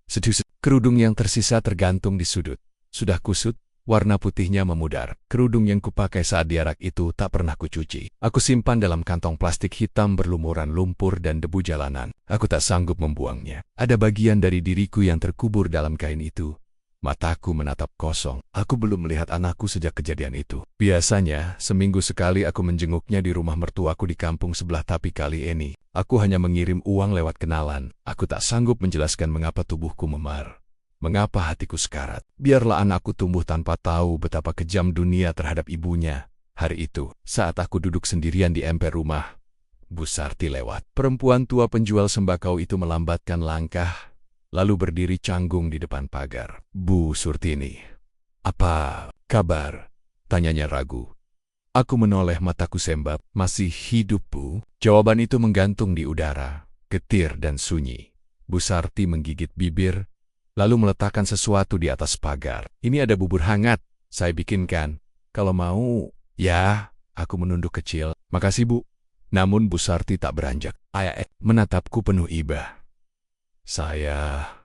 Kerudung yang tersisa tergantung di sudut. Sudah kusut, warna putihnya memudar. Kerudung yang kupakai saat diarak itu tak pernah kucuci. Aku simpan dalam kantong plastik hitam berlumuran lumpur dan debu jalanan. Aku tak sanggup membuangnya. Ada bagian dari diriku yang terkubur dalam kain itu. Mataku menatap kosong. Aku belum melihat anakku sejak kejadian itu. Biasanya, seminggu sekali aku menjenguknya di rumah mertuaku di kampung sebelah, tapi kali ini, aku hanya mengirim uang lewat kenalan. Aku tak sanggup menjelaskan mengapa tubuhku memar. Mengapa hatiku sekarat? Biarlah anakku tumbuh tanpa tahu betapa kejam dunia terhadap ibunya. Hari itu, saat aku duduk sendirian di emper rumah, Bu Sarti lewat. Perempuan tua penjual sembako itu melambatkan langkah, lalu berdiri canggung di depan pagar. "Bu Surtini, apa kabar?" tanyanya ragu. Aku menoleh, mataku sembab. "Masih hidup, Bu?" Jawaban itu menggantung di udara, getir dan sunyi. Bu Sarti menggigit bibir, lalu meletakkan sesuatu di atas pagar. "Ini ada bubur hangat, saya bikinkan. Kalau mau." "Ya," aku menunduk kecil. "Makasih, Bu." Namun Bu Sarti tak beranjak. Menatapku penuh iba. Saya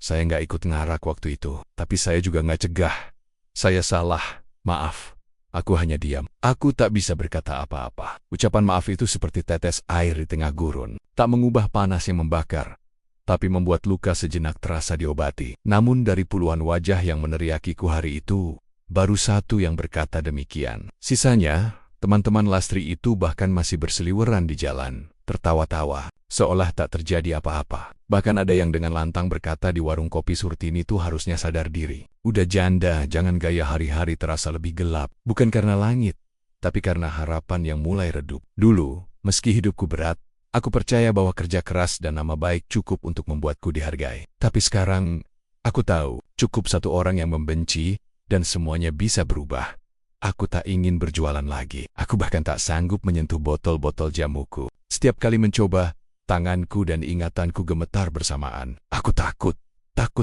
nggak ikut ngarak waktu itu, tapi saya juga nggak cegah. Saya salah, maaf. Aku hanya diam. Aku tak bisa berkata apa-apa. Ucapan maaf itu seperti tetes air di tengah gurun. Tak mengubah panas yang membakar, tapi membuat luka sejenak terasa diobati. Namun dari puluhan wajah yang meneriakiku hari itu, baru satu yang berkata demikian. Sisanya, teman-teman Lastri itu bahkan masih berseliweran di jalan, tertawa-tawa, seolah tak terjadi apa-apa. Bahkan ada yang dengan lantang berkata di warung kopi, "Surtini tuh harusnya sadar diri. Udah janda, jangan gaya hari-hari terasa lebih gelap." Bukan karena langit, tapi karena harapan yang mulai redup. Dulu, meski hidupku berat, aku percaya bahwa kerja keras dan nama baik cukup untuk membuatku dihargai. Tapi sekarang, aku tahu, cukup satu orang yang membenci, dan semuanya bisa berubah. Aku tak ingin berjualan lagi. Aku bahkan tak sanggup menyentuh botol-botol jamuku. Setiap kali mencoba, tanganku dan ingatanku gemetar bersamaan. Aku takut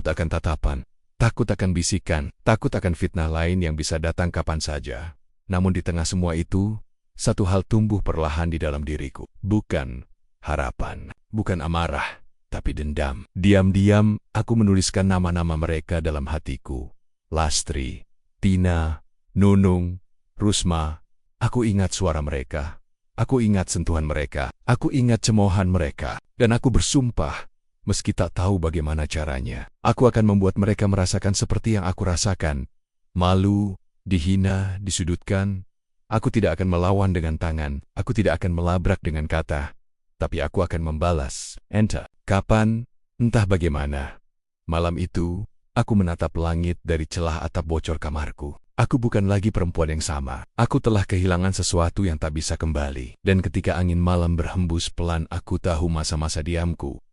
akan tatapan Takut akan bisikan, takut akan fitnah lain yang bisa datang kapan saja. Namun di tengah semua itu, satu hal tumbuh perlahan di dalam diriku. Bukan harapan, bukan amarah, tapi dendam. Diam-diam, aku menuliskan nama-nama mereka dalam hatiku. Lastri, Tina, Nunung, Rusma. Aku ingat suara mereka. Aku ingat sentuhan mereka. Aku ingat cemoohan mereka. Dan aku bersumpah, meski tak tahu bagaimana caranya, aku akan membuat mereka merasakan seperti yang aku rasakan. Malu, dihina, disudutkan. Aku tidak akan melawan dengan tangan. Aku tidak akan melabrak dengan kata. Tapi aku akan membalas. Entah kapan, entah bagaimana. Malam itu, aku menatap langit dari celah atap bocor kamarku. Aku bukan lagi perempuan yang sama. Aku telah kehilangan sesuatu yang tak bisa kembali. Dan ketika angin malam berhembus pelan, aku tahu masa-masa diamku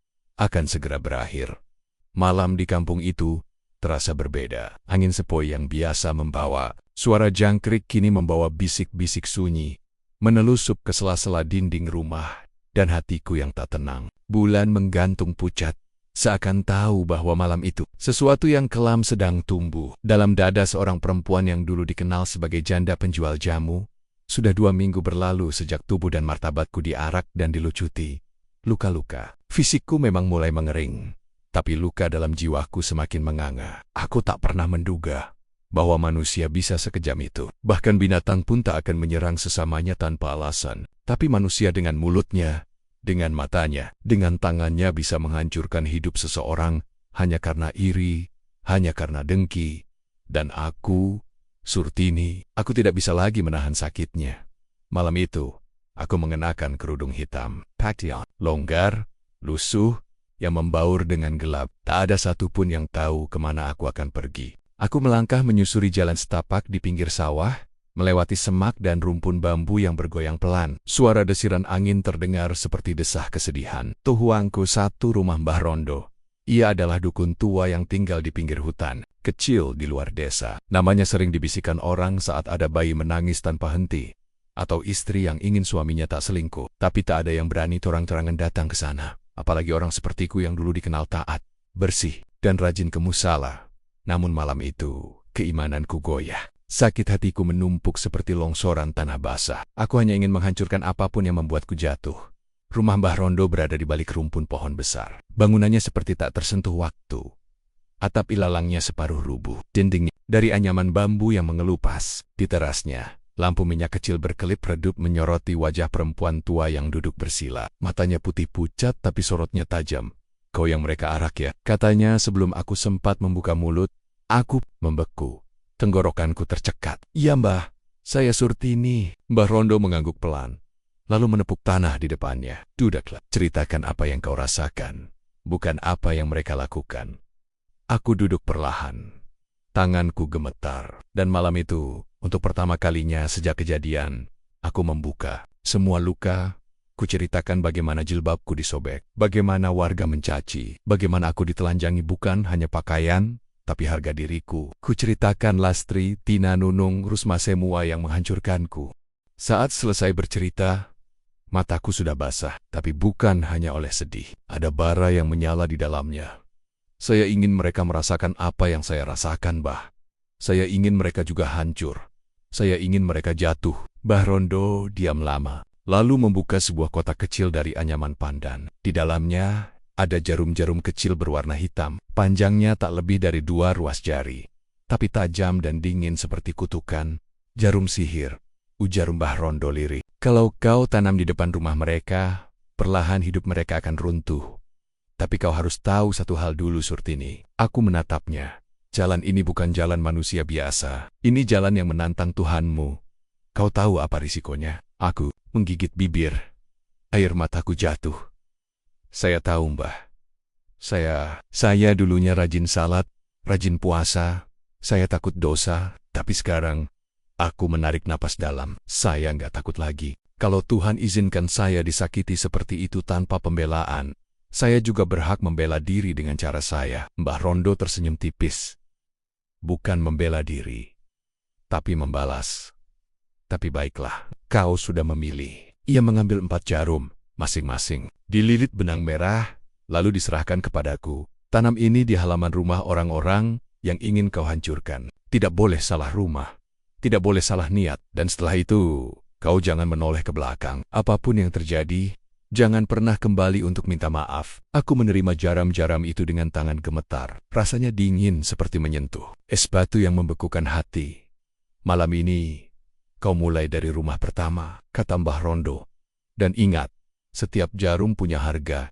akan segera berakhir. Malam di kampung itu terasa berbeda. Angin sepoi yang biasa membawa suara jangkrik kini membawa bisik-bisik sunyi, menelusup ke sela-sela dinding rumah, dan hatiku yang tak tenang. Bulan menggantung pucat, seakan tahu bahwa malam itu sesuatu yang kelam sedang tumbuh dalam dada seorang perempuan yang dulu dikenal sebagai janda penjual jamu. Sudah 2 minggu berlalu sejak tubuh dan martabatku diarak dan dilucuti. Luka-luka. Fisikku memang mulai mengering, tapi luka dalam jiwaku semakin menganga. Aku tak pernah menduga bahwa manusia bisa sekejam itu. Bahkan binatang pun tak akan menyerang sesamanya tanpa alasan. Tapi manusia dengan mulutnya, dengan matanya, dengan tangannya bisa menghancurkan hidup seseorang hanya karena iri, hanya karena dengki. Dan aku, Surtini, aku tidak bisa lagi menahan sakitnya. Malam itu, aku mengenakan kerudung hitam, pakaian longgar, lusuh, yang membaur dengan gelap. Tak ada satupun yang tahu kemana aku akan pergi. Aku melangkah menyusuri jalan setapak di pinggir sawah, melewati semak dan rumpun bambu yang bergoyang pelan. Suara desiran angin terdengar seperti desah kesedihan. Tuhuangku satu rumah Mbah Rondo. Ia adalah dukun tua yang tinggal di pinggir hutan, kecil di luar desa. Namanya sering dibisikkan orang saat ada bayi menangis tanpa henti, atau istri yang ingin suaminya tak selingkuh. Tapi tak ada yang berani terang-terangan datang ke sana. Apalagi orang sepertiku yang dulu dikenal taat, bersih, dan rajin ke musala. Namun malam itu, keimananku goyah. Sakit hatiku menumpuk seperti longsoran tanah basah. Aku hanya ingin menghancurkan apapun yang membuatku jatuh. Rumah Mbah Rondo berada di balik rumpun pohon besar. Bangunannya seperti tak tersentuh waktu. Atap ilalangnya separuh rubuh. Dindingnya dari anyaman bambu yang mengelupas. Di terasnya, lampu minyak kecil berkelip redup menyoroti wajah perempuan tua yang duduk bersila. Matanya putih pucat tapi sorotnya tajam. Kau yang mereka arak ya? Katanya sebelum aku sempat membuka mulut, aku membeku. Tenggorokanku tercekat. Iya Mbah, saya Surtini. Mbah Rondo mengangguk pelan, lalu menepuk tanah di depannya. Dudaklah, ceritakan apa yang kau rasakan, bukan apa yang mereka lakukan. Aku duduk perlahan. Tanganku gemetar. Dan malam itu, untuk pertama kalinya sejak kejadian, aku membuka semua luka. Kuceritakan bagaimana jilbabku disobek, bagaimana warga mencaci, bagaimana aku ditelanjangi bukan hanya pakaian, tapi harga diriku. Kuceritakan Lastri, Tina, Nunung, Rusma semua yang menghancurkanku. Saat selesai bercerita, mataku sudah basah, tapi bukan hanya oleh sedih. Ada bara yang menyala di dalamnya. Saya ingin mereka merasakan apa yang saya rasakan, Mbah. Saya ingin mereka juga hancur. Saya ingin mereka jatuh. Mbah Rondo diam lama, lalu membuka sebuah kotak kecil dari anyaman pandan. Di dalamnya ada jarum-jarum kecil berwarna hitam. Panjangnya tak lebih dari 2 ruas jari, tapi tajam dan dingin seperti kutukan. Jarum sihir, ujar Mbah Rondo lirih. Kalau kau tanam di depan rumah mereka, perlahan hidup mereka akan runtuh. Tapi kau harus tahu satu hal dulu, Surtini. Aku menatapnya. Jalan ini bukan jalan manusia biasa. Ini jalan yang menantang Tuhanmu. Kau tahu apa risikonya? Aku menggigit bibir. Air mataku jatuh. Saya tahu, Mbah. Saya dulunya rajin salat, rajin puasa. Saya takut dosa, tapi sekarang aku menarik napas dalam. Saya nggak takut lagi. Kalau Tuhan izinkan saya disakiti seperti itu tanpa pembelaan, saya juga berhak membela diri dengan cara saya. Mbah Rondo tersenyum tipis. Bukan membela diri, tapi membalas. Tapi baiklah, kau sudah memilih. Ia mengambil 4 jarum, masing-masing dililit benang merah, lalu diserahkan kepadaku. Tanam ini di halaman rumah orang-orang, yang ingin kau hancurkan. Tidak boleh salah rumah, tidak boleh salah niat, dan setelah itu, kau jangan menoleh ke belakang. Apapun yang terjadi, jangan pernah kembali untuk minta maaf. Aku menerima jaram-jaram itu dengan tangan gemetar. Rasanya dingin seperti menyentuh es batu yang membekukan hati. Malam ini, kau mulai dari rumah pertama, kata Mbah Rondo. Dan ingat, setiap jarum punya harga.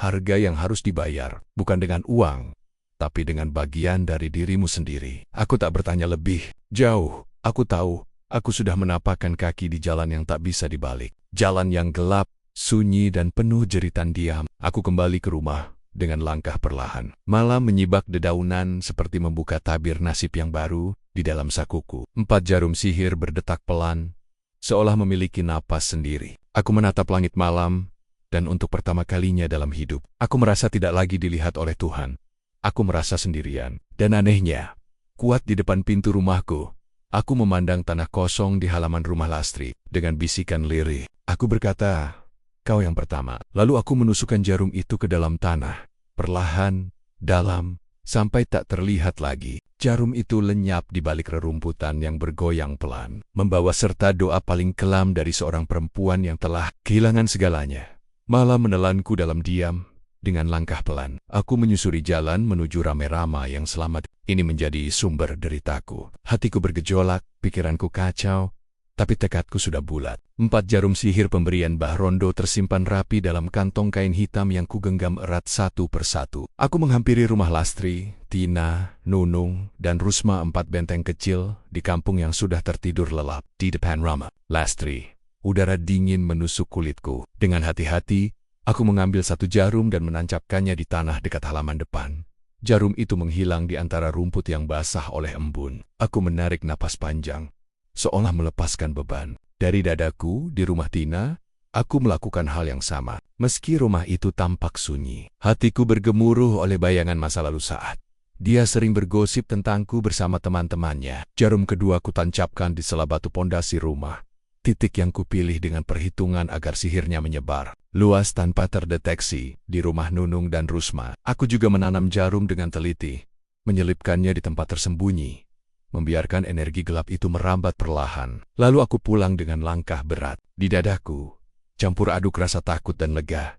Harga yang harus dibayar, bukan dengan uang, tapi dengan bagian dari dirimu sendiri. Aku tak bertanya lebih jauh. Aku tahu, aku sudah menapakkan kaki di jalan yang tak bisa dibalik. Jalan yang gelap, sunyi dan penuh jeritan diam. Aku kembali ke rumah dengan langkah perlahan. Malam menyibak dedaunan seperti membuka tabir nasib yang baru di dalam sakuku. 4 jarum sihir berdetak pelan, seolah memiliki napas sendiri. Aku menatap langit malam, dan untuk pertama kalinya dalam hidup, aku merasa tidak lagi dilihat oleh Tuhan. Aku merasa sendirian. Dan anehnya, kuat di depan pintu rumahku, aku memandang tanah kosong di halaman rumah Lastri. Dengan bisikan lirih, aku berkata, "Kau yang pertama." Lalu aku menusukkan jarum itu ke dalam tanah. Perlahan, dalam, sampai tak terlihat lagi. Jarum itu lenyap di balik rerumputan yang bergoyang pelan, membawa serta doa paling kelam dari seorang perempuan yang telah kehilangan segalanya. Malam menelanku dalam diam, dengan langkah pelan. Aku menyusuri jalan menuju rame-rama yang selamat. Ini menjadi sumber deritaku. Hatiku bergejolak, pikiranku kacau, tapi tekadku sudah bulat. 4 jarum sihir pemberian Mbah Rondo tersimpan rapi dalam kantong kain hitam yang kugenggam erat satu persatu. Aku menghampiri rumah Lastri, Tina, Nunung, dan Rusma, 4 benteng kecil di kampung yang sudah tertidur lelap. Di depan rumah Lastri, udara dingin menusuk kulitku. Dengan hati-hati, aku mengambil 1 jarum dan menancapkannya di tanah dekat halaman depan. Jarum itu menghilang di antara rumput yang basah oleh embun. Aku menarik napas panjang, seolah melepaskan beban. Dari dadaku di rumah Tina, aku melakukan hal yang sama. Meski rumah itu tampak sunyi, hatiku bergemuruh oleh bayangan masa lalu saat dia sering bergosip tentangku bersama teman-temannya. Jarum kedua kutancapkan di sela batu pondasi rumah. Titik yang kupilih dengan perhitungan agar sihirnya menyebar luas tanpa terdeteksi di rumah Nunung dan Rusma. Aku juga menanam jarum dengan teliti, menyelipkannya di tempat tersembunyi, membiarkan energi gelap itu merambat perlahan. Lalu aku pulang dengan langkah berat. Di dadaku, campur aduk rasa takut dan lega.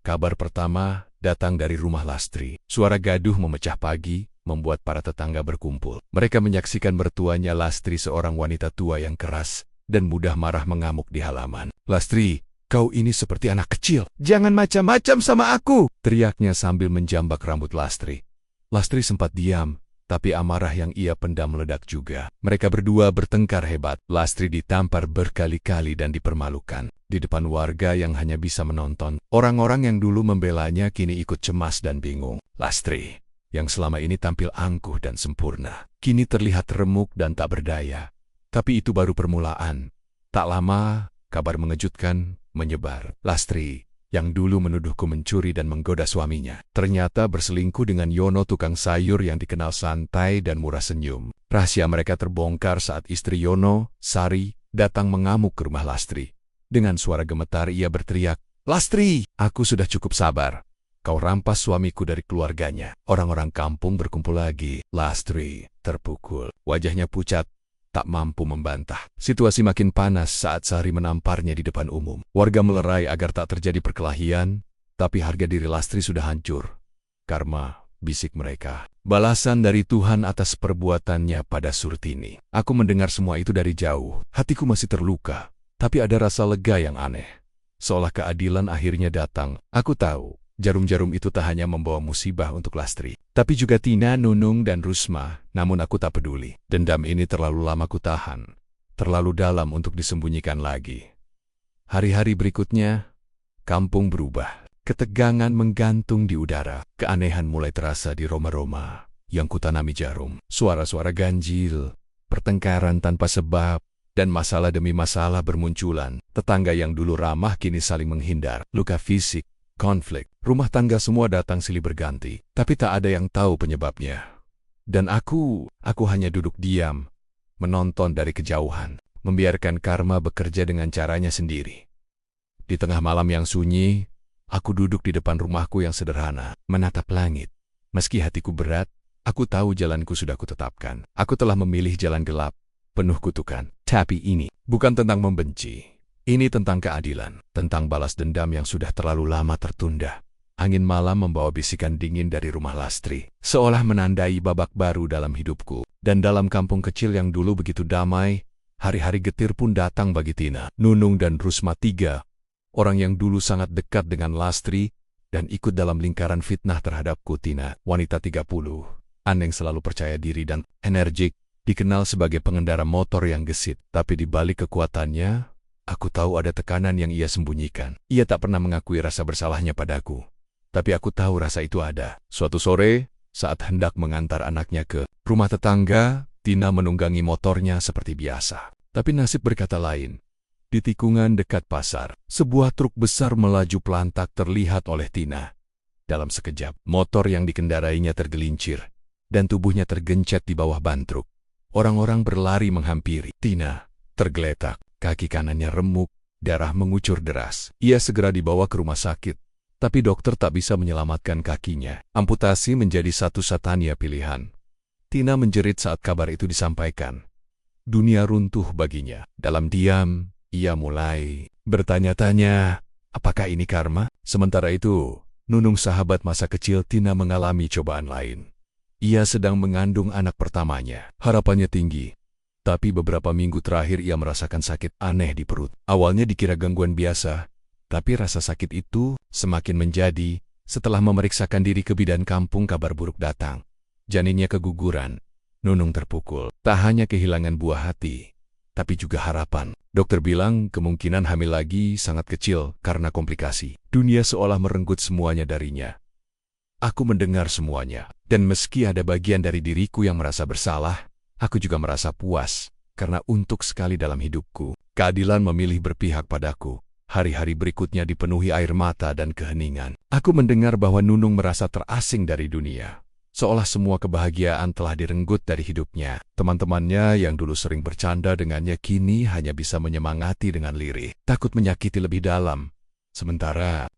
Kabar pertama datang dari rumah Lastri. Suara gaduh memecah pagi, membuat para tetangga berkumpul. Mereka menyaksikan mertuanya Lastri, seorang wanita tua yang keras dan mudah marah, mengamuk di halaman. "Lastri, kau ini seperti anak kecil. Jangan macam-macam sama aku!" teriaknya sambil menjambak rambut Lastri. Lastri sempat diam, tapi amarah yang ia pendam meledak juga. Mereka berdua bertengkar hebat. Lastri ditampar berkali-kali dan dipermalukan di depan warga yang hanya bisa menonton. Orang-orang yang dulu membelanya kini ikut cemas dan bingung. Lastri, yang selama ini tampil angkuh dan sempurna, kini terlihat remuk dan tak berdaya. Tapi itu baru permulaan. Tak lama, kabar mengejutkan menyebar. Lastri, yang dulu menuduhku mencuri dan menggoda suaminya, ternyata berselingkuh dengan Yono, tukang sayur yang dikenal santai dan murah senyum. Rahasia mereka terbongkar saat istri Yono, Sari, datang mengamuk ke rumah Lastri. Dengan suara gemetar ia berteriak, "Lastri, aku sudah cukup sabar. Kau rampas suamiku dari keluarganya." Orang-orang kampung berkumpul lagi. Lastri terpukul, wajahnya pucat, tak mampu membantah. Situasi makin panas saat Sari menamparnya di depan umum. Warga melerai agar tak terjadi perkelahian, tapi harga diri Lastri sudah hancur. "Karma," bisik mereka. "Balasan dari Tuhan atas perbuatannya pada Surtini." Aku mendengar semua itu dari jauh. Hatiku masih terluka, tapi ada rasa lega yang aneh. Seolah keadilan akhirnya datang. Aku tahu, jarum-jarum itu tak hanya membawa musibah untuk Lastri, tapi juga Tina, Nunung, dan Rusma. Namun aku tak peduli. Dendam ini terlalu lama kutahan, terlalu dalam untuk disembunyikan lagi. Hari-hari berikutnya, kampung berubah. Ketegangan menggantung di udara. Keanehan mulai terasa di roma-roma yang kutanami jarum. Suara-suara ganjil, pertengkaran tanpa sebab, dan masalah demi masalah bermunculan. Tetangga yang dulu ramah kini saling menghindar. Luka fisik, konflik, rumah tangga, semua datang silih berganti. Tapi tak ada yang tahu penyebabnya. Dan aku hanya duduk diam, menonton dari kejauhan, membiarkan karma bekerja dengan caranya sendiri. Di tengah malam yang sunyi, aku duduk di depan rumahku yang sederhana, menatap langit. Meski hatiku berat, Aku tahu jalanku sudah kutetapkan. Aku telah memilih jalan gelap, penuh kutukan. Tapi ini bukan tentang membenci. Ini tentang keadilan, tentang balas dendam yang sudah terlalu lama tertunda. Angin malam membawa bisikan dingin dari rumah Lastri, seolah menandai babak baru dalam hidupku. Dan dalam kampung kecil yang dulu begitu damai, hari-hari getir pun datang bagi Tina, Nunung dan Rusma, tiga orang yang dulu sangat dekat dengan Lastri dan ikut dalam lingkaran fitnah terhadapku. Tina, wanita 30, yang selalu percaya diri dan energik, dikenal sebagai pengendara motor yang gesit. Tapi di balik kekuatannya, aku tahu ada tekanan yang ia sembunyikan. Ia tak pernah mengakui rasa bersalahnya padaku. Tapi aku tahu rasa itu ada. Suatu sore, saat hendak mengantar anaknya ke rumah tetangga, Tina menunggangi motornya seperti biasa. Tapi nasib berkata lain. Di tikungan dekat pasar, sebuah truk besar melaju pelantak terlihat oleh Tina. Dalam sekejap, motor yang dikendarainya tergelincir, dan tubuhnya tergencet di bawah ban truk. Orang-orang berlari menghampiri. Tina tergeletak, kaki kanannya remuk, darah mengucur deras. Ia segera dibawa ke rumah sakit. Tapi dokter tak bisa menyelamatkan kakinya. Amputasi menjadi satu-satunya pilihan. Tina menjerit saat kabar itu disampaikan. Dunia runtuh baginya. Dalam diam, ia mulai bertanya-tanya, apakah ini karma? Sementara itu, Nunung, sahabat masa kecil Tina, mengalami cobaan lain. Ia sedang mengandung anak pertamanya. Harapannya tinggi. Tapi beberapa minggu terakhir ia merasakan sakit aneh di perut. Awalnya dikira gangguan biasa. Tapi rasa sakit itu semakin menjadi setelah memeriksakan diri ke bidan kampung. Kabar buruk datang. Janinnya keguguran. Nunung terpukul. Tak hanya kehilangan buah hati, tapi juga harapan. Dokter bilang kemungkinan hamil lagi sangat kecil karena komplikasi. Dunia seolah merenggut semuanya darinya. Aku mendengar semuanya. Dan meski ada bagian dari diriku yang merasa bersalah, aku juga merasa puas. Karena untuk sekali dalam hidupku, keadilan memilih berpihak padaku. Hari-hari berikutnya dipenuhi air mata dan keheningan. Aku mendengar bahwa Nunung merasa terasing dari dunia. Seolah semua kebahagiaan telah direnggut dari hidupnya. Teman-temannya yang dulu sering bercanda dengannya kini hanya bisa menyemangati dengan lirih. Takut menyakiti lebih dalam. Sementara,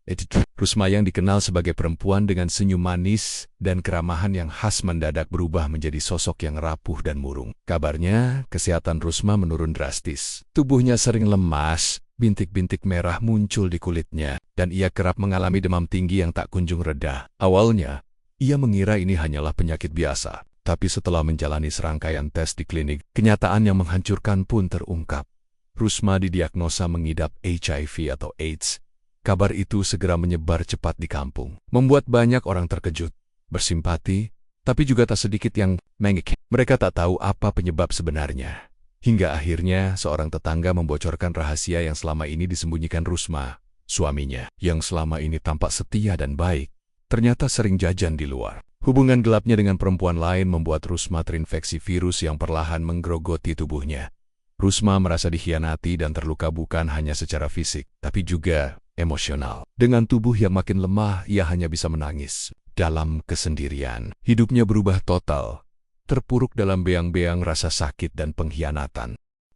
Rusma yang dikenal sebagai perempuan dengan senyum manis dan keramahan yang khas mendadak berubah menjadi sosok yang rapuh dan murung. Kabarnya, kesehatan Rusma menurun drastis. Tubuhnya sering lemas. Bintik-bintik merah muncul di kulitnya, dan ia kerap mengalami demam tinggi yang tak kunjung reda. Awalnya, ia mengira ini hanyalah penyakit biasa. Tapi setelah menjalani serangkaian tes di klinik, kenyataan yang menghancurkan pun terungkap. Rusma didiagnosa mengidap HIV atau AIDS. Kabar itu segera menyebar cepat di kampung, membuat banyak orang terkejut, bersimpati, tapi juga tak sedikit yang mengek. Mereka tak tahu apa penyebab sebenarnya. Hingga akhirnya seorang tetangga membocorkan rahasia yang selama ini disembunyikan Rusma. Suaminya, yang selama ini tampak setia dan baik, ternyata sering jajan di luar. Hubungan gelapnya dengan perempuan lain membuat Rusma terinfeksi virus yang perlahan menggerogoti tubuhnya. Rusma merasa dikhianati dan terluka bukan hanya secara fisik, tapi juga emosional. Dengan tubuh yang makin lemah, ia hanya bisa menangis. Dalam kesendirian, hidupnya berubah total. Terpuruk dalam beang-beang rasa sakit dan pengkhianatan.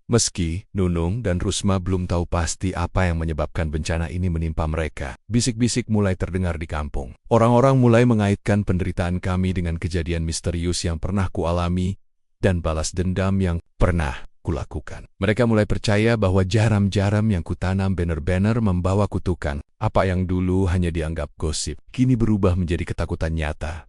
Meski Nunung dan Rusma belum tahu pasti apa yang menyebabkan bencana ini menimpa mereka, bisik-bisik mulai terdengar di kampung. Orang-orang mulai mengaitkan penderitaan kami dengan kejadian misterius yang pernah kualami dan balas dendam yang pernah kulakukan. Mereka mulai percaya bahwa jaram-jaram yang kutanam benar-benar membawa kutukan. Apa yang dulu hanya dianggap gosip, kini berubah menjadi ketakutan nyata.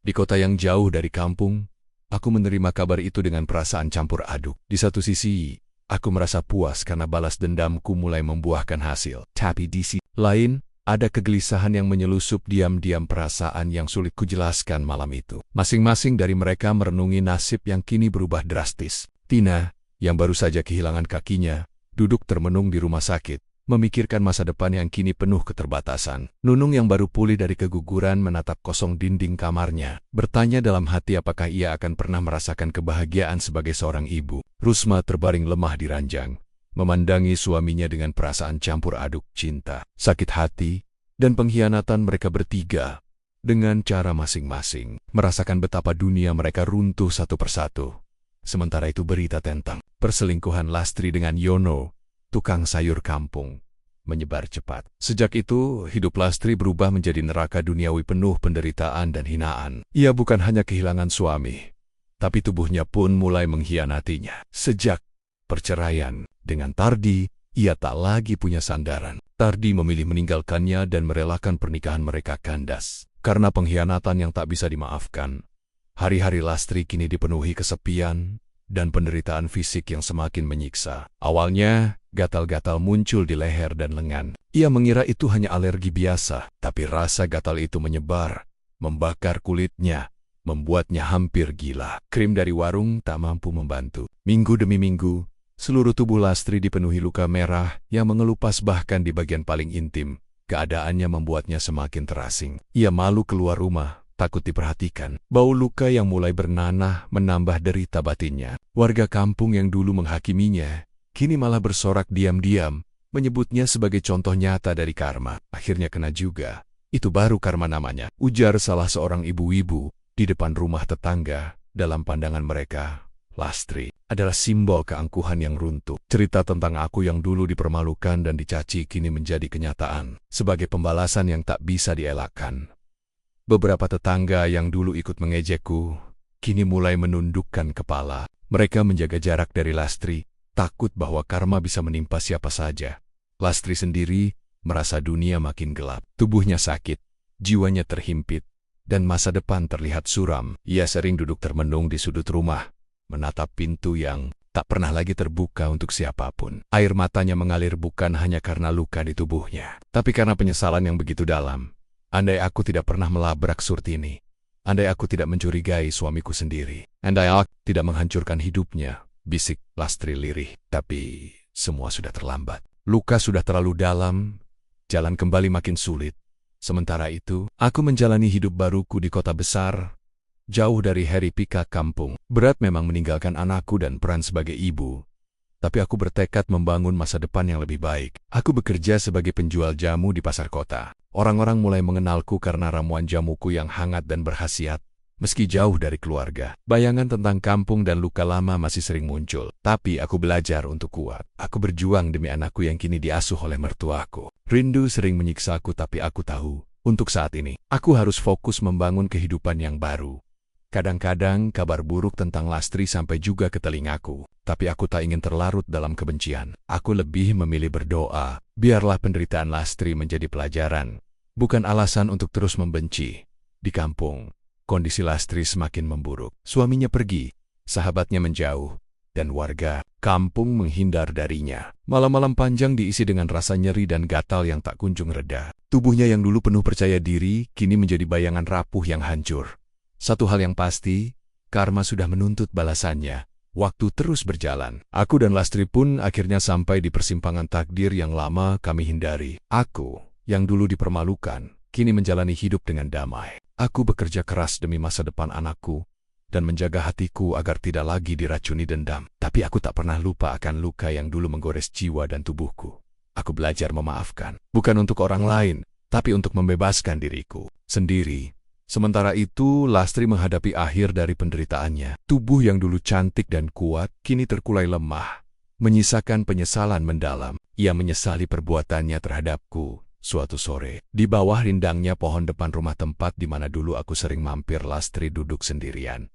Di kota yang jauh dari kampung, aku menerima kabar itu dengan perasaan campur aduk. Di satu sisi, aku merasa puas karena balas dendamku mulai membuahkan hasil. Tapi di sisi lain, ada kegelisahan yang menyelusup diam-diam, perasaan yang sulit kujelaskan malam itu. Masing-masing dari mereka merenungi nasib yang kini berubah drastis. Tina, yang baru saja kehilangan kakinya, duduk termenung di rumah sakit, memikirkan masa depan yang kini penuh keterbatasan. Nunung yang baru pulih dari keguguran menatap kosong dinding kamarnya, bertanya dalam hati apakah ia akan pernah merasakan kebahagiaan sebagai seorang ibu. Rusma terbaring lemah di ranjang, memandangi suaminya dengan perasaan campur aduk cinta, sakit hati, dan pengkhianatan. Mereka bertiga, dengan cara masing-masing, merasakan betapa dunia mereka runtuh satu persatu. Sementara itu berita tentang perselingkuhan Lastri dengan Yono, tukang sayur kampung, menyebar cepat. Sejak itu, hidup Lastri berubah menjadi neraka duniawi penuh penderitaan dan hinaan. Ia bukan hanya kehilangan suami, tapi tubuhnya pun mulai mengkhianatinya. Sejak perceraian dengan Tardi, ia tak lagi punya sandaran. Tardi memilih meninggalkannya dan merelakan pernikahan mereka kandas. Karena pengkhianatan yang tak bisa dimaafkan, hari-hari Lastri kini dipenuhi kesepian dan penderitaan fisik yang semakin menyiksa. Awalnya, gatal-gatal muncul di leher dan lengan. Ia mengira itu hanya alergi biasa, tapi rasa gatal itu menyebar, membakar kulitnya, membuatnya hampir gila. Krim dari warung tak mampu membantu. Minggu demi minggu, seluruh tubuh Lastri dipenuhi luka merah yang mengelupas bahkan di bagian paling intim. Keadaannya membuatnya semakin terasing. Ia malu keluar rumah, takut diperhatikan. Bau luka yang mulai bernanah menambah derita batinnya. Warga kampung yang dulu menghakiminya, kini malah bersorak diam-diam, menyebutnya sebagai contoh nyata dari karma. Akhirnya kena juga. Itu baru karma namanya, ujar salah seorang ibu-ibu di depan rumah tetangga. Dalam pandangan mereka, Lastri adalah simbol keangkuhan yang runtuh. Cerita tentang aku yang dulu dipermalukan dan dicaci kini menjadi kenyataan, sebagai pembalasan yang tak bisa dielakkan. Beberapa tetangga yang dulu ikut mengejekku, kini mulai menundukkan kepala. Mereka menjaga jarak dari Lastri, takut bahwa karma bisa menimpa siapa saja. Lastri sendiri merasa dunia makin gelap. Tubuhnya sakit, jiwanya terhimpit, dan masa depan terlihat suram. Ia sering duduk termenung di sudut rumah, menatap pintu yang tak pernah lagi terbuka untuk siapapun. Air matanya mengalir bukan hanya karena luka di tubuhnya, tapi karena penyesalan yang begitu dalam. Andai aku tidak pernah melabrak Surtini, andai aku tidak mencurigai suamiku sendiri, andai aku tidak menghancurkan hidupnya, bisik Lastri lirih. Tapi semua sudah terlambat. Luka sudah terlalu dalam, jalan kembali makin sulit. Sementara itu, aku menjalani hidup baruku di kota besar, jauh dari hiruk-pikuk kampung. Berat memang meninggalkan anakku dan peran sebagai ibu, tapi aku bertekad membangun masa depan yang lebih baik. Aku bekerja sebagai penjual jamu di pasar kota. Orang-orang mulai mengenalku karena ramuan jamuku yang hangat dan berkhasiat. Meski jauh dari keluarga, bayangan tentang kampung dan luka lama masih sering muncul. Tapi aku belajar untuk kuat. Aku berjuang demi anakku yang kini diasuh oleh mertuaku. Rindu sering menyiksaku, tapi aku tahu, untuk saat ini, aku harus fokus membangun kehidupan yang baru. Kadang-kadang kabar buruk tentang Lastri sampai juga ke telingaku, tapi aku tak ingin terlarut dalam kebencian. Aku lebih memilih berdoa, biarlah penderitaan Lastri menjadi pelajaran, bukan alasan untuk terus membenci. Di kampung, kondisi Lastri semakin memburuk. Suaminya pergi, sahabatnya menjauh, dan warga kampung menghindar darinya. Malam-malam panjang diisi dengan rasa nyeri dan gatal yang tak kunjung reda. Tubuhnya yang dulu penuh percaya diri, kini menjadi bayangan rapuh yang hancur. Satu hal yang pasti, karma sudah menuntut balasannya. Waktu terus berjalan. Aku dan Lastri pun akhirnya sampai di persimpangan takdir yang lama kami hindari. Aku, yang dulu dipermalukan, kini menjalani hidup dengan damai. Aku bekerja keras demi masa depan anakku, dan menjaga hatiku agar tidak lagi diracuni dendam. Tapi aku tak pernah lupa akan luka yang dulu menggores jiwa dan tubuhku. Aku belajar memaafkan, bukan untuk orang lain, tapi untuk membebaskan diriku sendiri. Sementara itu, Lastri menghadapi akhir dari penderitaannya. Tubuh yang dulu cantik dan kuat, kini terkulai lemah, menyisakan penyesalan mendalam. Ia menyesali perbuatannya terhadapku. Suatu sore, di bawah rindangnya pohon depan rumah tempat di mana dulu aku sering mampir, Lastri duduk sendirian.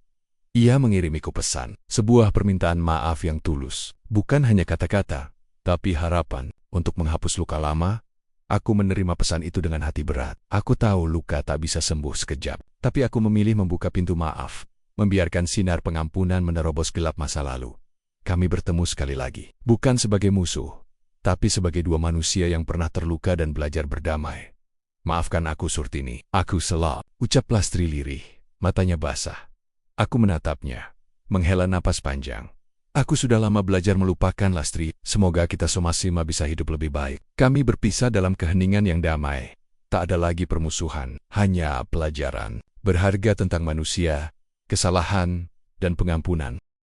Ia mengirimiku pesan, sebuah permintaan maaf yang tulus. Bukan hanya kata-kata, tapi harapan untuk menghapus luka lama. Aku menerima pesan itu dengan hati berat. Aku tahu luka tak bisa sembuh sekejap, tapi aku memilih membuka pintu maaf, membiarkan sinar pengampunan menerobos gelap masa lalu. Kami bertemu sekali lagi, bukan sebagai musuh, tapi sebagai dua manusia yang pernah terluka dan belajar berdamai. Maafkan aku, Surtini. Aku salah, ucap Lastri lirih, matanya basah. Aku menatapnya, menghela napas panjang. Aku sudah lama belajar melupakan, Lastri. Semoga kita sama-sama bisa hidup lebih baik. Kami berpisah dalam keheningan yang damai. Tak ada lagi permusuhan, hanya pelajaran berharga tentang manusia, kesalahan, dan pengampunan.